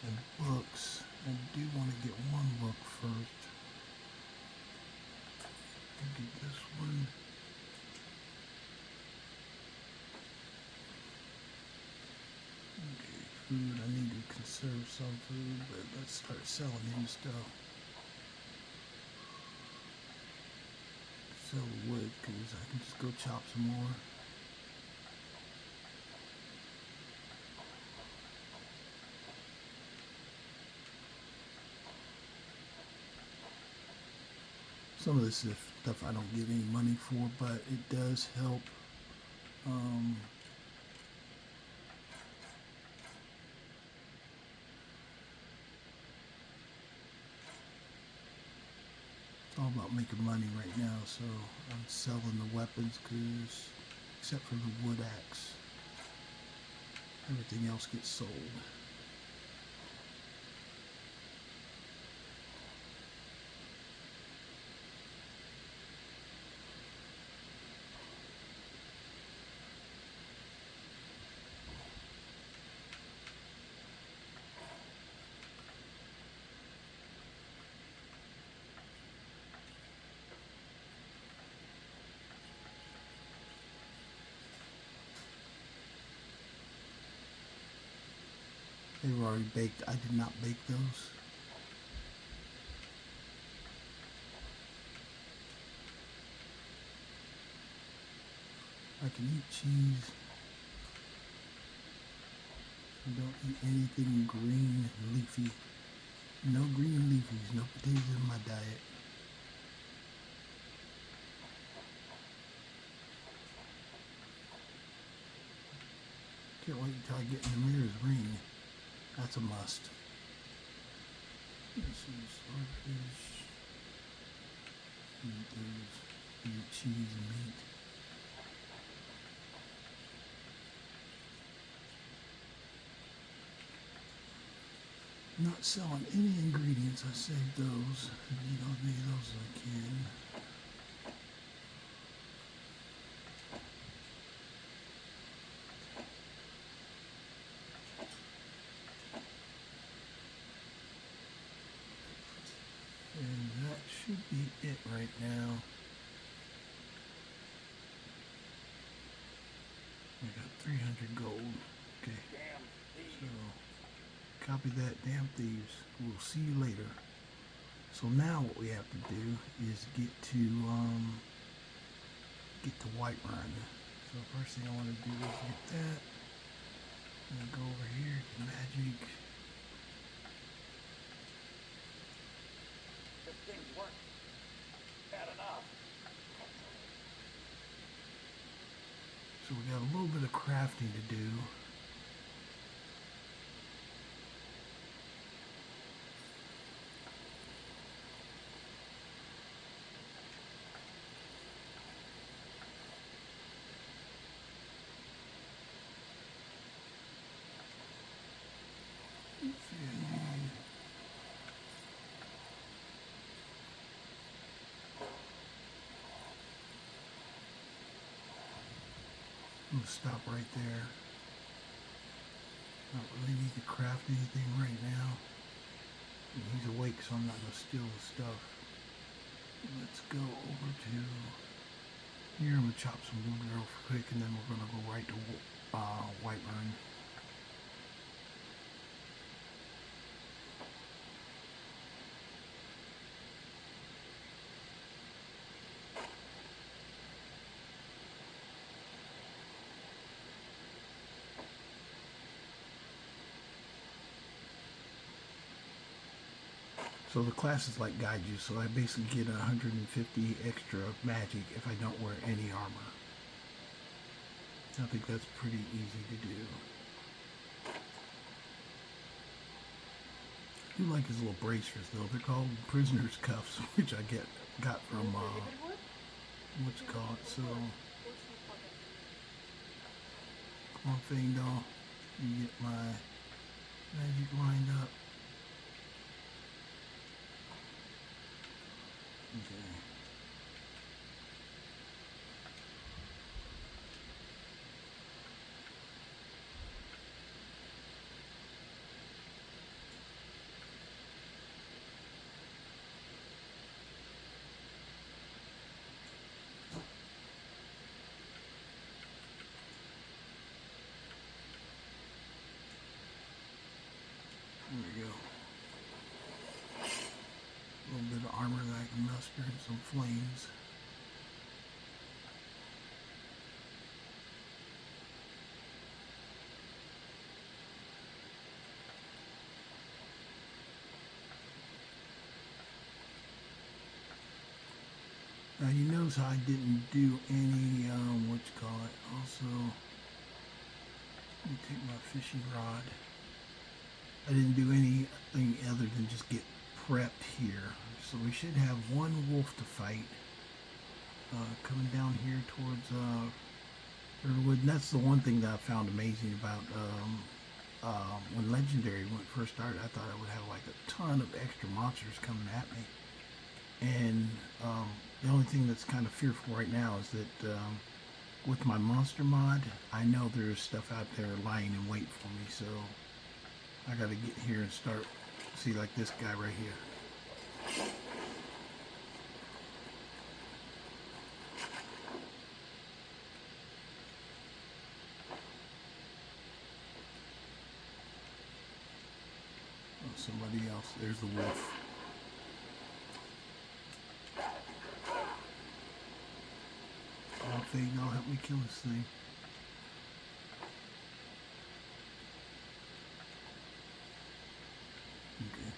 And books. I do want to get one book first. I'll get this one. Okay, food. I need to conserve some food, but let's start selling him stuff. Sell wood, because I can just go chop some more. Some of this stuff I don't get any money for, but it does help. It's all about making money right now, so I'm selling the weapons because, except for the wood axe, everything else gets sold. They were already baked. I did not bake those. I can eat cheese. I don't eat anything green, leafy. No green leafies, no potatoes in my diet. Can't wait until I get in the mirror's ring. That's a must. This is swordfish. Eat those. Eat cheese and meat. Not selling any ingredients. I saved those. I need as many of those as I can. And that should be it right now. I got 300 gold. Okay. Damn thieves. So, copy that, damn thieves. We'll see you later. So now what we have to do is get to Whiterun. So first thing I want to do is get that. And go over here to magic. If things weren't bad enough. So we got a little bit of crafting to do. I'm gonna stop right there. Not really need to craft anything right now. And he's awake, so I'm not gonna steal his stuff. Let's go over to here. I'm gonna chop some wood real quick, and then we're gonna go right to Whiterun. So the classes like guide you, so I basically get 150 extra magic if I don't wear any armor. I think that's pretty easy to do. I do like his little bracers though. They're called prisoner's cuffs, which I got from what's it called. So come on, Fangdal, you get my magic lined up. Okay. There we go. A little bit of armor that I can muster and some flames. Now you notice how I didn't do any, what you call it, also, let me take my fishing rod. I didn't do anything other than just get prepped here. So we should have one wolf to fight. Coming down here towards Riverwood. And that's the one thing that I found amazing about when Legendary first started. I thought I would have like a ton of extra monsters coming at me. And the only thing that's kind of fearful right now is that with my monster mod, I know there's stuff out there lying in wait for me. So I got to get here and start, see, like this guy right here. Oh, somebody else. There's the wolf. Oh, Fade, y'all help me kill this thing. Okay.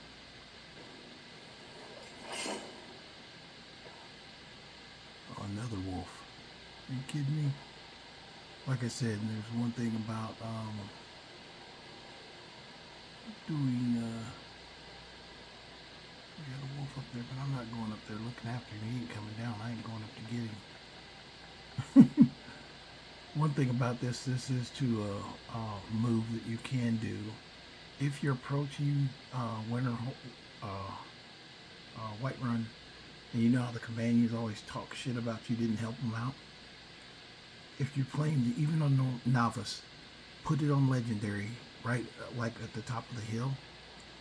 Oh, another wolf. Are you kidding me? like I said, there's one thing about doing. We got a wolf up there, but I'm not going up there looking after him. He ain't coming down. I ain't going up to get him. One thing about this is to move that you can do if you're approaching Whiterun, and you know how the companions always talk shit about you didn't help them out. If you're playing even on novice, put it on legendary, right, like at the top of the hill,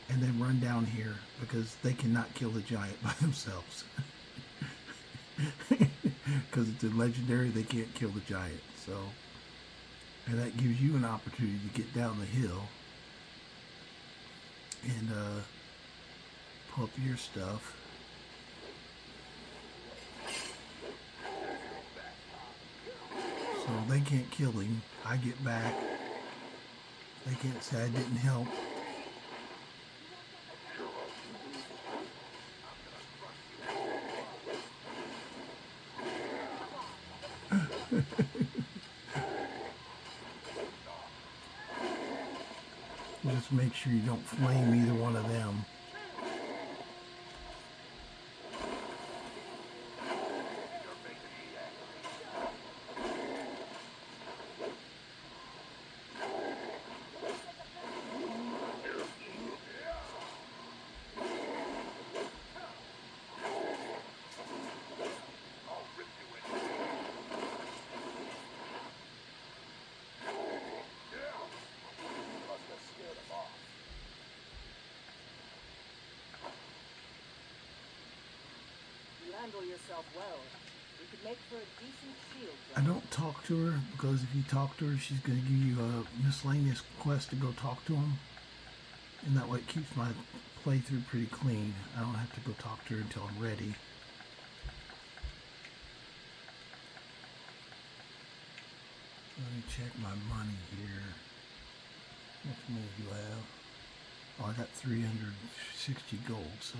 and then run down here because they cannot kill the giant by themselves. Because it's a legendary, they can't kill the giant. So, and that gives you an opportunity to get down the hill and pull up your stuff. So they can't kill him. I get back. They can't say I didn't help. Just make sure you don't flame either one of them. Handle yourself well. You could make for a decent shield. I don't talk to her because if you talk to her, she's going to give you a miscellaneous quest to go talk to him, and that way it keeps my playthrough pretty clean. I don't have to go talk to her until I'm ready. Let me check my money here. How much money do I have? Oh, I got 360 gold, so.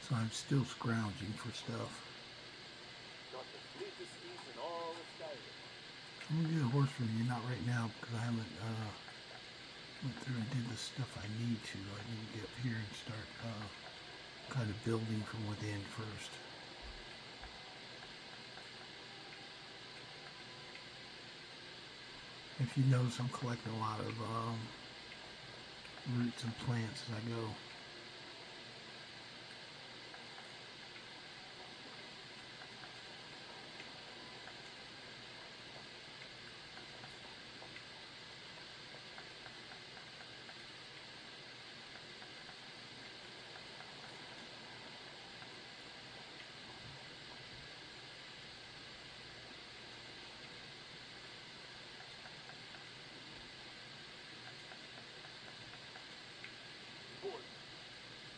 So I'm still scrounging for stuff. Got the fleetest steeds in all of Skyrim. I'm gonna get a horse from you, not right now because I haven't went through and did the stuff I need to. I need to get up here and start kind of building from within first. If you notice, I'm collecting a lot of roots and plants as I go.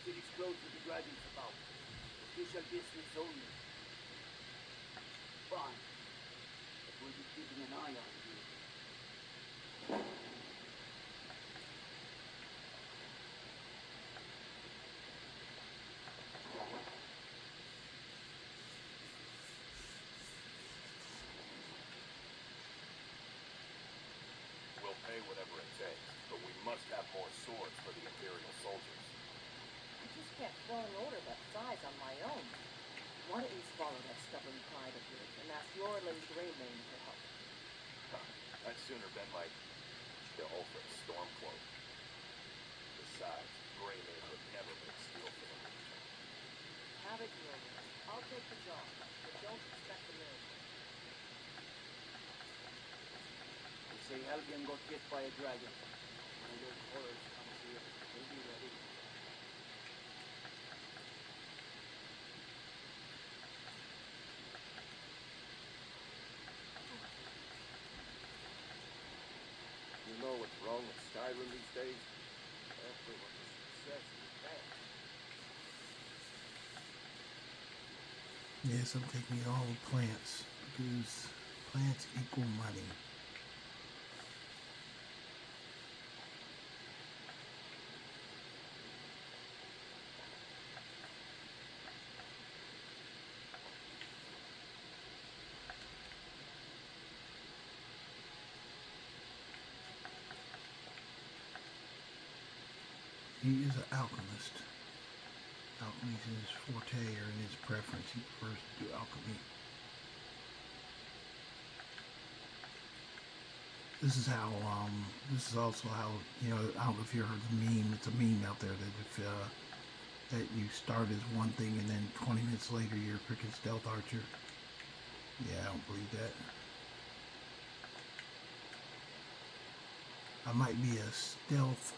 City's closed with the dragons about. Official business only. Fine. But we'll be keeping an eye on you. We'll pay whatever it takes, but we must have more swords for the Imperial soldiers. I just can't fill an order that size on my own. Why don't you swallow that stubborn pride of yours and ask your Lady Greymane for help? I'd sooner bet my the ultimate Stormcloak. Besides, Greymane would never make steel for the Legion. Have it your way. I'll take the job, but don't expect a miracle. They say Helgen got hit by a dragon. One of those horrors comes here. We'll be ready. You know what's wrong with Skyrim these days? Everyone's success is bad. Yes, I'm taking all the plants because plants equal money. He is an alchemist. Alchemy is his forte or in his preference. He prefers to do alchemy. This is how, this is also how, I don't know if you heard the meme. It's a meme out there that if, that you start as one thing and then 20 minutes later you're a freaking stealth archer. Yeah, I don't believe that. I might be a stealth,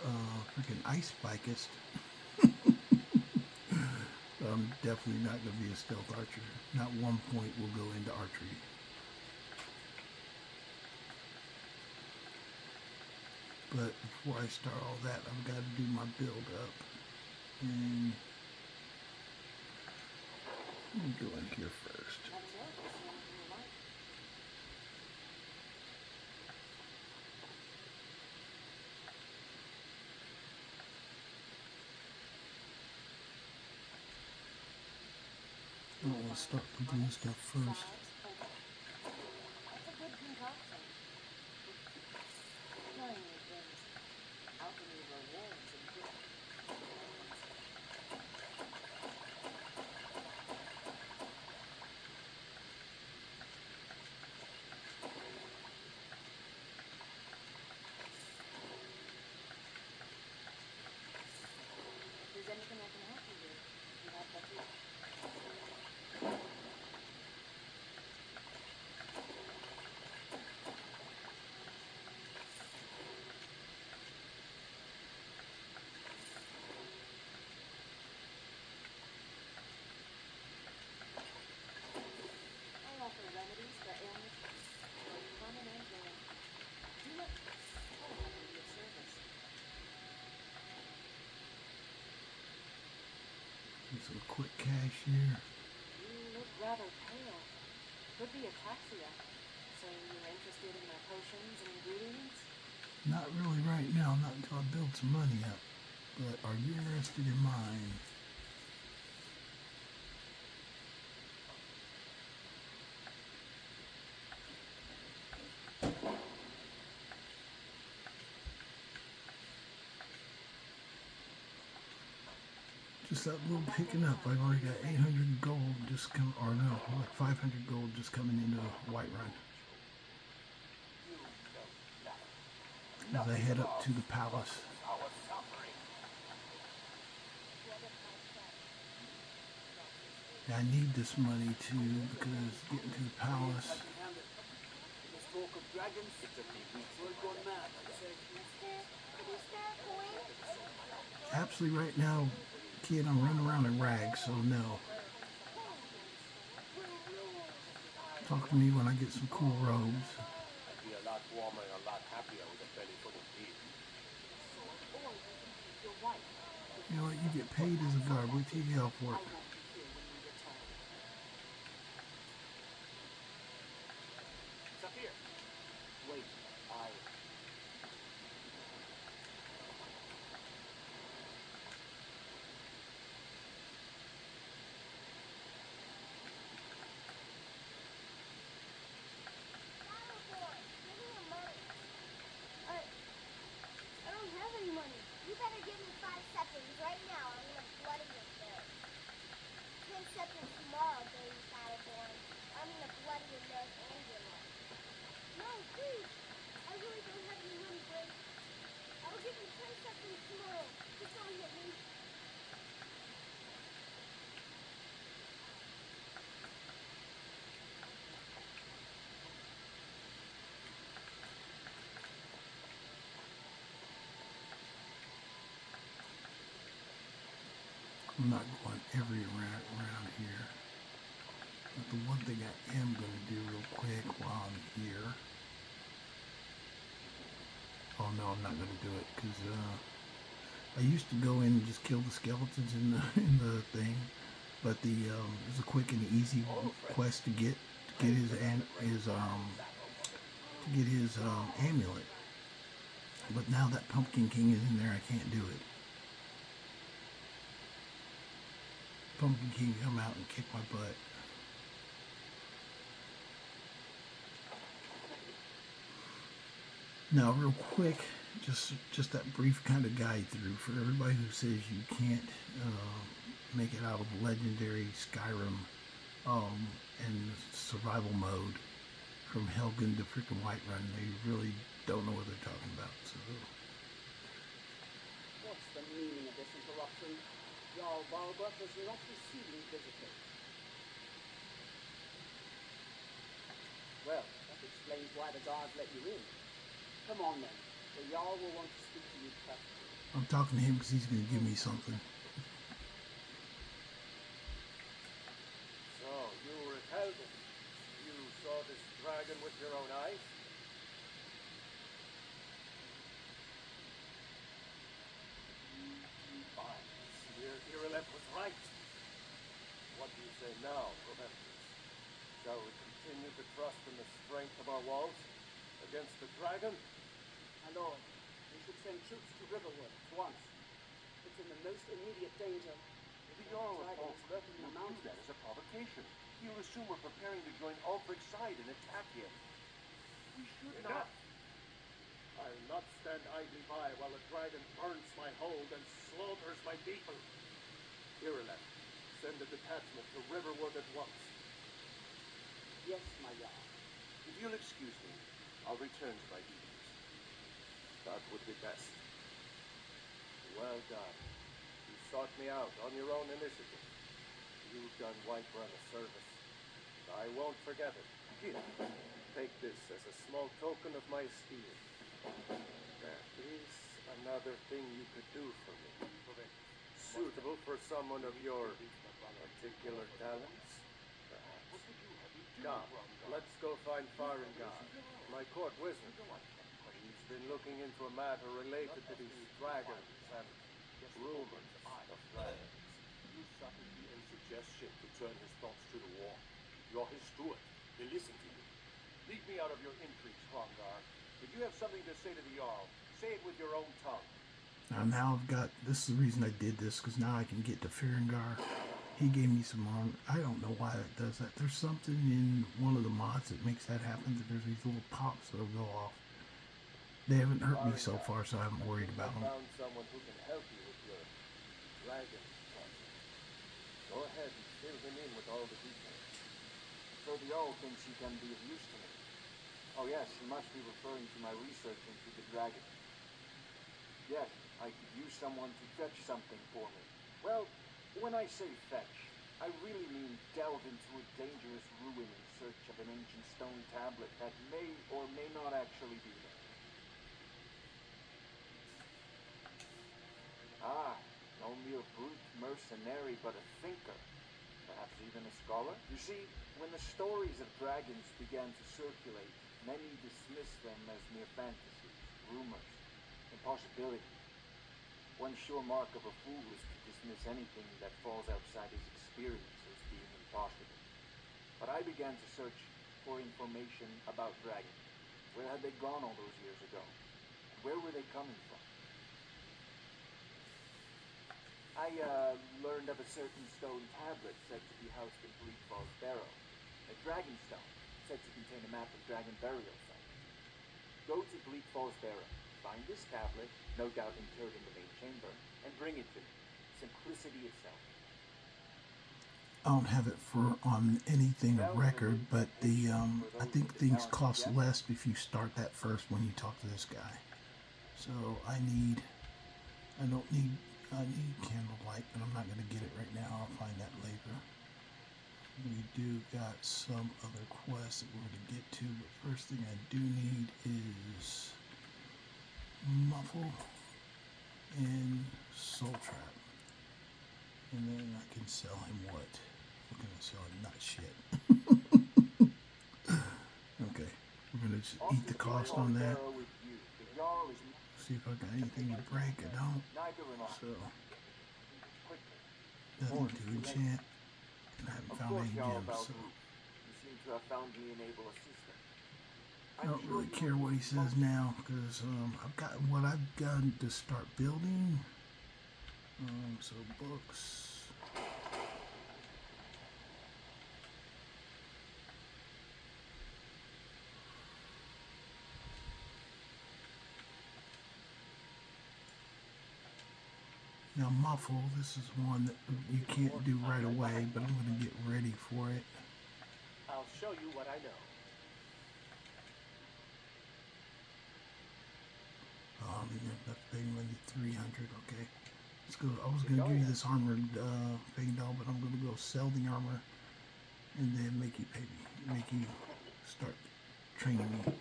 freaking ice spikist. But I'm definitely not going to be a stealth archer. Not one point will go into archery. But before I start all that, I've got to do my build up. And let me go in here first. I'll start the blue stuff first. That's a good concoction. Trying new things. Alchemy rewards and good. If there's anything I can help you with, you have that here. I offer remedies for ailments, both common and rare. Do not call I can be of service. Get some quick cash here. You look rather pale. Could be ataxia. So you're interested in my potions and ingredients? Not really right now, not until I build some money up. But are you interested in mine? Just that little picking up. I've already got 800 gold just come, or no, like 500 gold just coming into Whiterun. As I head up to the palace. I need this money too because getting to the palace. Let's talk of dragons. It's a big week's work gone mad. Absolutely right now, kid, I'm running around in rags, so no. Talk to me when I get some cool robes. I'd be a lot warmer and a lot happier with a belly full of beef. Or you can keep your wife. You know what? You get paid as a guard. Wait till you get off I work. won't be here when you return. Saphir. Wait, I... I don't have any money. You better give me 5 seconds right now. I'm gonna bloody your nose. 10 seconds tomorrow, baby Battleborn. I'm gonna bloody your nose and your leg. No, please. I really don't have any money, Blake. I'll give you 10 seconds tomorrow. Just don't hit me. I'm not going every around here. But the one thing I am going to do real quick while I'm here. Oh no, I'm not going to do it because I used to go in and just kill the skeletons in the thing. But it was a quick and easy quest to get his amulet. But now that Pumpkin King is in there, I can't do it. Pumpkin King come out and kick my butt. Now, real quick, just that brief kind of guide through for everybody who says you can't make it out of legendary Skyrim and survival mode from Helgen to freaking Whiterun. They really don't know what they're talking about. So, What's the meaning of this interruption? Jarl Balbrook is not receiving visitors. Well, that explains why the guards let you in. Come on then. The Jarl will want to speak to you personally. I'm talking to him because he's going to give me something. So, you were at Helgen. You saw this dragon with your own eyes? Fine. Nyrl was right. What do you say now, Prometheus? Shall we continue to trust in the strength of our walls against the dragon? My lord, we should send troops to Riverwood at once. It's in the most immediate danger. The Jarl of dragon is lurking in the mountains. that as a provocation. He'll assume we're preparing to join Ulfric's side and attack him. We should not. I'll not stand idly by while the dragon burns my hold and slaughters my people. Nyrl, send a detachment to Riverwood at once. Yes, my Jarl. If you'll excuse me, I'll return to my duties. That would be best. Well done. You sought me out on your own initiative. You've done Whiterun a service. I won't forget it. Here, take this as a small token of my esteem. There is another thing you could do for me. Suitable for someone of your particular talents, perhaps. Come, let's go find Farengar, my court wizard. He's been looking into a matter related to these dragons and rumors of dragons. You subtlety and suggestion to turn his thoughts to the war. You're his steward. He'll listen to you. Leave me out of your intrigues, Hrongar. If you have something to say to the Jarl, say it with your own tongue. Now I've got, this is the reason I did this, because now I can get to Farengar. He gave me some armor. I don't know why it does that. There's something in one of the mods that makes that happen, that there's these little pops that'll go off. They haven't hurt me so far, so I'm worried about them. I found someone who can help you with your dragon project. Go ahead and fill him in with all the details. So the Jarl thinks he can be of use to me. Oh yes, he must be referring to my research into the dragon. Yes, I could use someone to fetch something for me. Well, when I say fetch, I really mean delve into a dangerous ruin in search of an ancient stone tablet that may or may not actually be there. Ah, no mere brute mercenary, but a thinker. Perhaps even a scholar? You see, when the stories of dragons began to circulate, many dismissed them as mere fantasies, rumors, impossibilities. One sure mark of a fool is to dismiss anything that falls outside his experience as being impossible. But I began to search for information about dragons. Where had they gone all those years ago? And where were they coming from? I learned of a certain stone tablet said to be housed in Bleak Falls Barrow. A dragon stone, said to contain a map of dragon burial sites. Go to Bleak Falls Barrow, find this tablet, no doubt interred in the main chamber, and bring it to me. Simplicity itself. I don't have it on anything of record, but I think things cost less if you start that first when you talk to this guy. So I need candlelight, but I'm not going to get it right now. I'll find that later. We do got some other quests that we're going to get to, but first thing I do need is Muffle and Soul Trap. And then I can sell him what? We're going to sell him not shit. Okay. We're going to just eat the cost on that. See if I got anything to break. I don't. So, nothing to enchant. Of found course, any Jarl gems. So Balgruuf. You seem to have found me an able assistant. I don't really care what he says now, because I've got what I've done to start building. So books. Now muffle, this is one that you can't do right away, but I'm going to get ready for it. I'll show you what I know. Oh, I mean, that's paying money 300. Okay, let's go. I was going to give you this armored fang doll, but I'm going to go sell the armor and then make you pay me, make you start training me.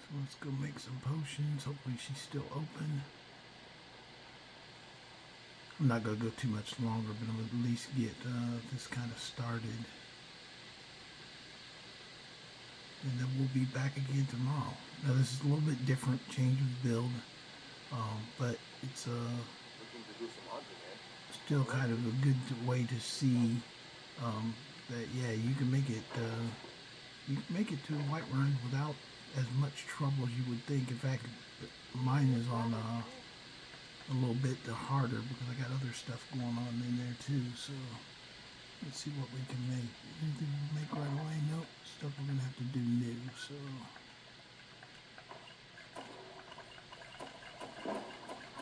So let's go make some potions. Hopefully she's still open. I'm not going to go too much longer, but I'm going to at least get this kind of started. And then we'll be back again tomorrow. Now this is a little bit different, change of build, but it's Looking to do some hunting, eh? still kind of a good way to see that you can make it to Whiterun without as much trouble as you would think. In fact, mine is on a little bit harder because I got other stuff going on in there too. So let's see what we can make. Anything we can make right away? Nope. Stuff we're gonna have to do new. So I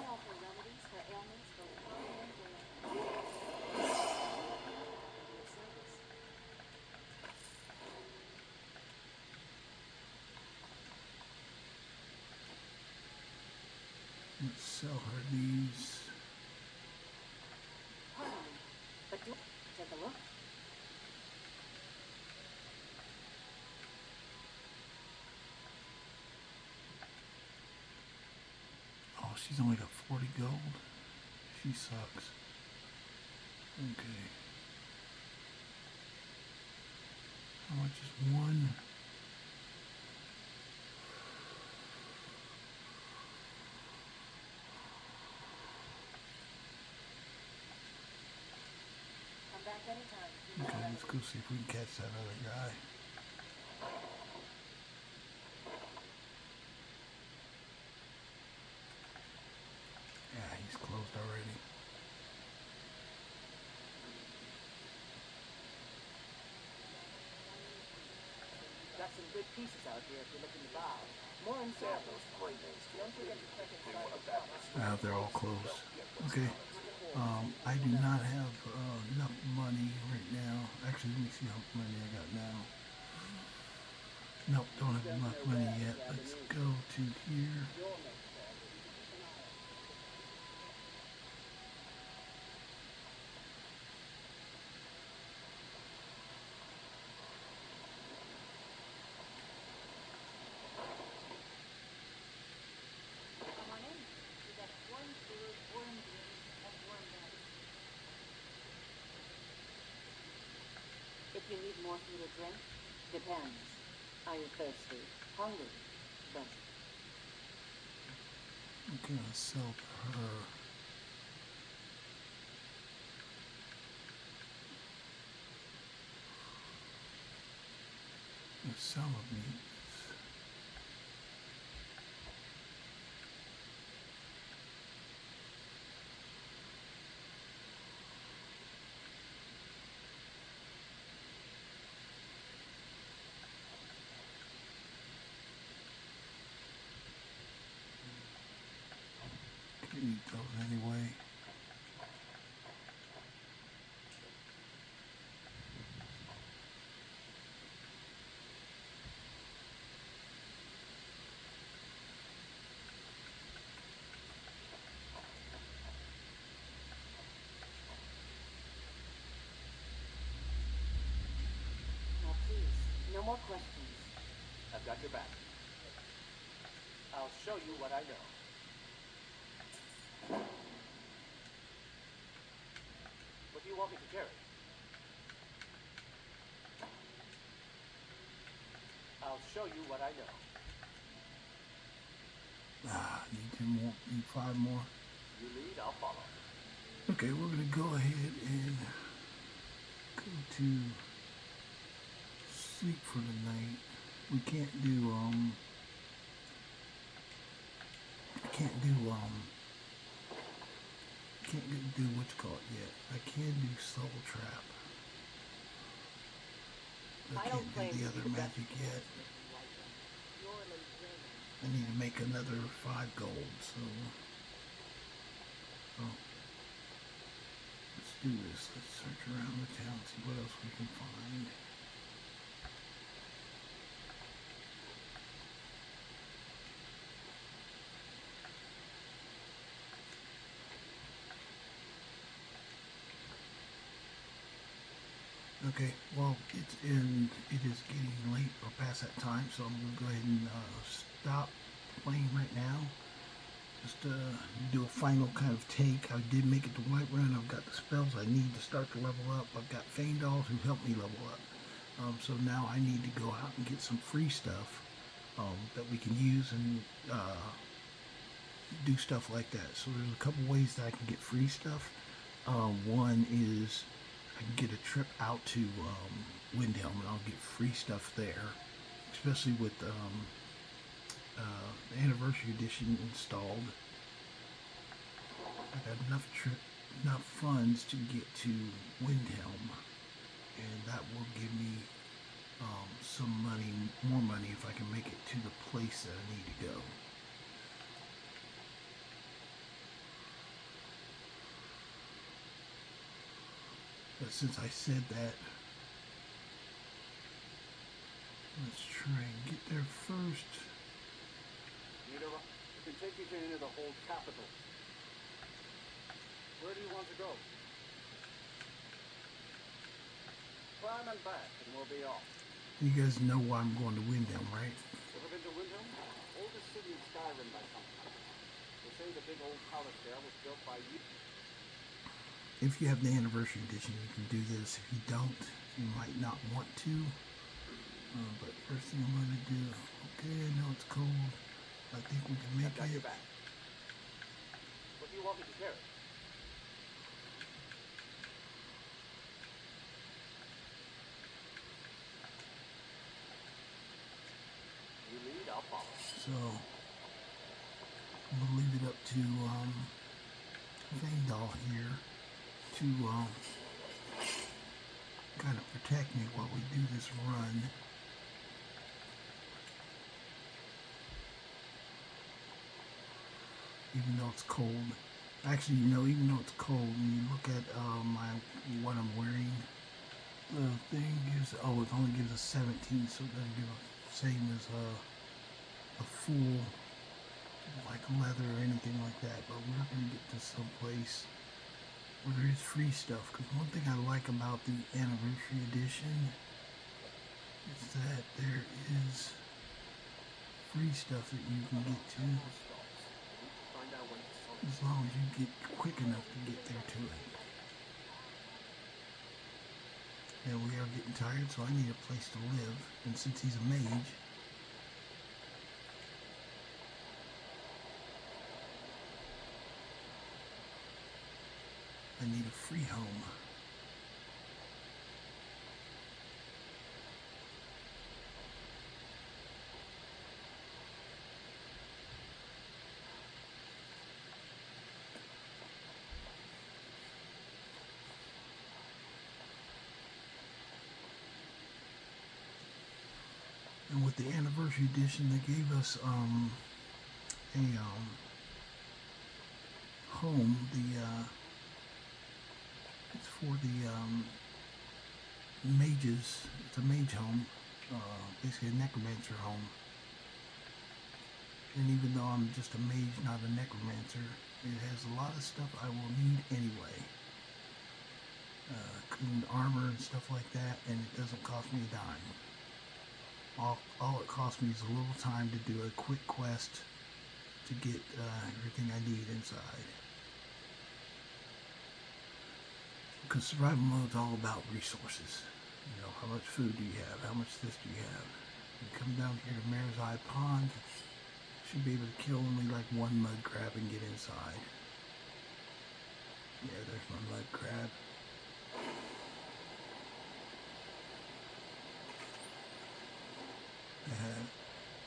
offer remedies for ailments both permanent and your service. let's sell her these. Pardon me, but do take a look. Oh, she's only got 40 gold. She sucks. Okay. How much is one? Come back anytime. Okay, let's go see if we can catch that other guy. Yeah, he's closed already. Got some good pieces out here if you're looking to buy. More in samples. Don't forget to check inside the shop. They're all closed. Okay. I do not have enough money right now. Actually, let me see how much money I got now. Nope, don't have enough money yet. Let's go to here. Come on in. We got worm food, worm beans, and worm beds. If you need more food or drink, depends. Are you thirsty? Hungry? Both. I'm gonna sell to her. Some of me. Can eat those anyway. Now please, no more questions. I've got your back. I'll show you what I know. What do you want me to carry? I'll show you what I know. Need 2 more, need 5 more. You lead, I'll follow. Okay, we're gonna go ahead and go to sleep for the night. We can't do I can't do what's called yet. I can do soul trap. I I don't can't claim do the to be other the best magic yet. swordsmith in Whiterun. Nyrl the Mage. I need to make another 5 gold, so oh, let's do this. Let's search around the town, see what else we can find. Okay, well, it is getting late or past that time, so I'm going to go ahead and stop playing right now. Just do a final kind of take. I did make it to Whiterun. I've got the spells I need to start to level up. I've got Feindals who helped me level up. So now I need to go out and get some free stuff that we can use and do stuff like that. So there's a couple ways that I can get free stuff. One is I can get a trip out to Windhelm and I'll get free stuff there, especially with the anniversary edition installed. I got enough funds to get to Windhelm, and that will give me some money, more money, if I can make it to the place that I need to go. But since I said that, let's try and get there first. Nyrl, I can take you to any of the whole capital. Where do you want to go? Climb and back, and we'll be off. You guys know why I'm going to Windhelm, right? Ever been to Windhelm? Oldest city in Skyrim by some count. They say the big old palace there was built by you. If you have the anniversary edition, you can do this. If you don't, you might not want to. But first thing I'm going to do, okay, I know it's cold. I think we can make I've got your it. back. What do you want me to carry? You lead, I'll follow. So, I'm going to leave it up to Feindal here to kind of protect me while we do this run. Even though it's cold. Actually, you know, even though it's cold, when you look at what I'm wearing, the thing gives, it only gives a 17, so it doesn't give a same as a full, like leather or anything like that. But we're going to get to some place where there is free stuff. Because one thing I like about the anniversary edition is that there is free stuff that you can get to, as long as you get quick enough to get there to it. And we are getting tired, so I need a place to live. And since he's a mage, I need a free home. And with the anniversary edition, they gave us a home. It's for the mages. It's a mage home, basically a necromancer home. And even though I'm just a mage, not a necromancer, it has a lot of stuff I will need anyway. Including armor and stuff like that, and it doesn't cost me a dime. All it costs me is a little time to do a quick quest to get everything I need inside. Because survival mode's all about resources. You know, how much food do you have? How much this do you have? You come down here to Mare's Eye Pond, should be able to kill only like one mud crab and get inside. Yeah, there's my mud crab.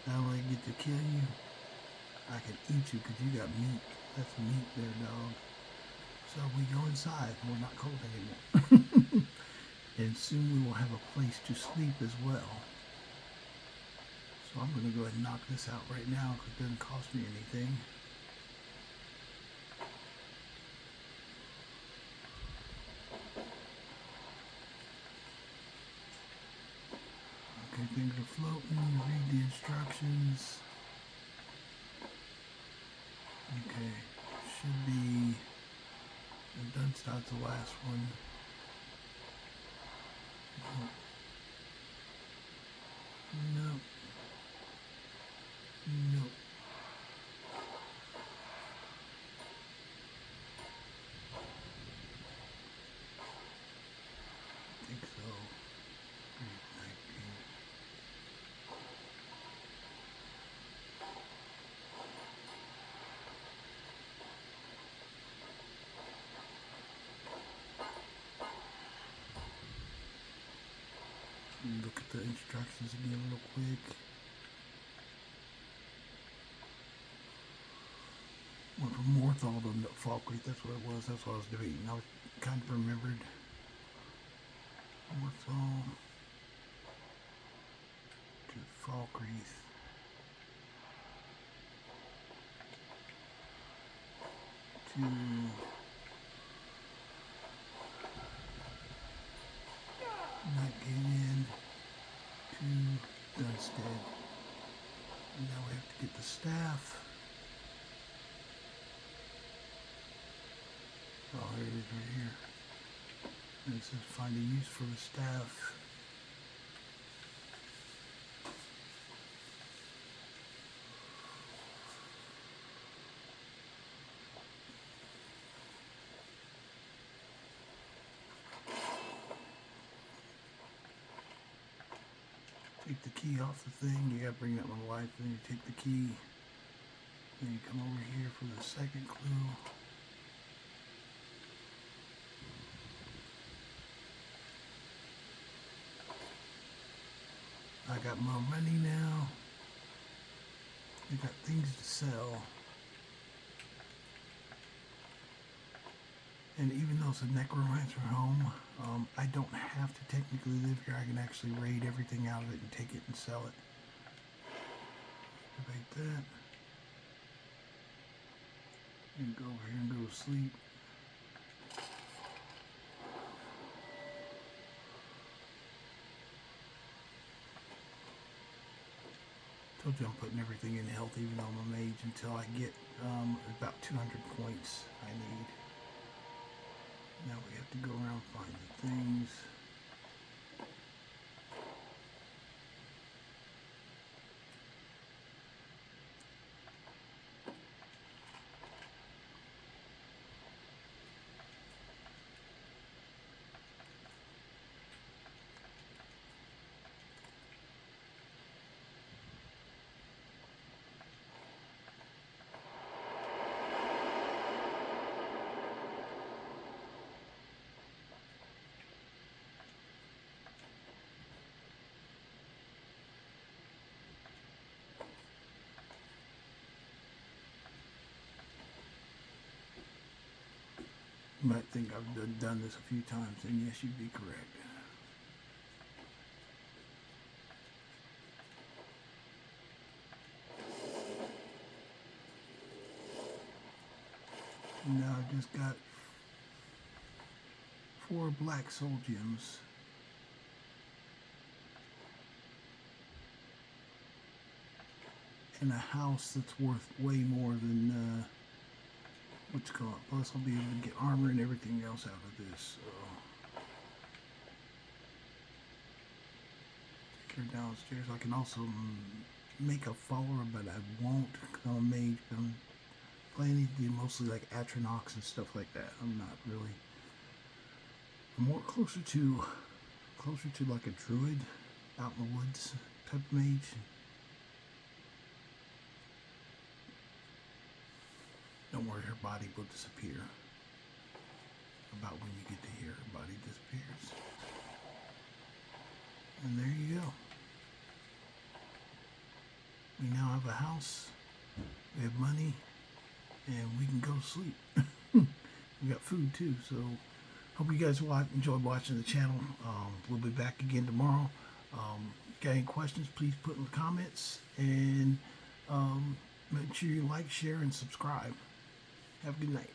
Not only get to kill you, I can eat you because you got meat. That's meat there, dog. So we go inside. We're not cold anymore. And soon we will have a place to sleep as well. So I'm going to go ahead and knock this out right now because it doesn't cost me anything. Okay, things are floating. You read the instructions. Okay, should be the Dunstad's the last one. Nope. Nope. I think so. Look at the instructions again real quick. Went from Morthal to Falkreath, that's what it was, that's what I was debating. I kind of remembered. Morthal to Falkreath. To Nightgate to Dunstead. And now we have to get the staff. Oh, here it is right here. And it says find a use for the staff. Take the key off the thing. You gotta bring that one to life. Then you take the key. Then you come over here for the second clue. I got more money now. I got things to sell. And even though it's a necromancer home, I don't have to technically live here. I can actually raid everything out of it and take it and sell it. Debate that. And go over here and go to sleep. Told you I'm putting everything in health, even though I'm a mage, until I get about 200 points I need. Now we have to go around and find the things. You might think I've done this a few times, and yes, you'd be correct. Now I just got 4 black soul gems. And a house that's worth way more than what's it called. Plus I'll be able to get armor and everything else out of this. So take her downstairs. I can also make a follower, but I won't become a mage. But I'm planning to do mostly like Atronox and stuff like that. I'm not really. I'm more closer to like a druid out in the woods type of mage. Don't worry, her body will disappear. about when you get to here, everybody disappears. And there you go. We now have a house, we have money, and we can go sleep. We got food too, so hope you guys enjoyed watching the channel. We'll be back again tomorrow. Got any questions, please put in the comments, and make sure you like, share, and subscribe. Have a good night.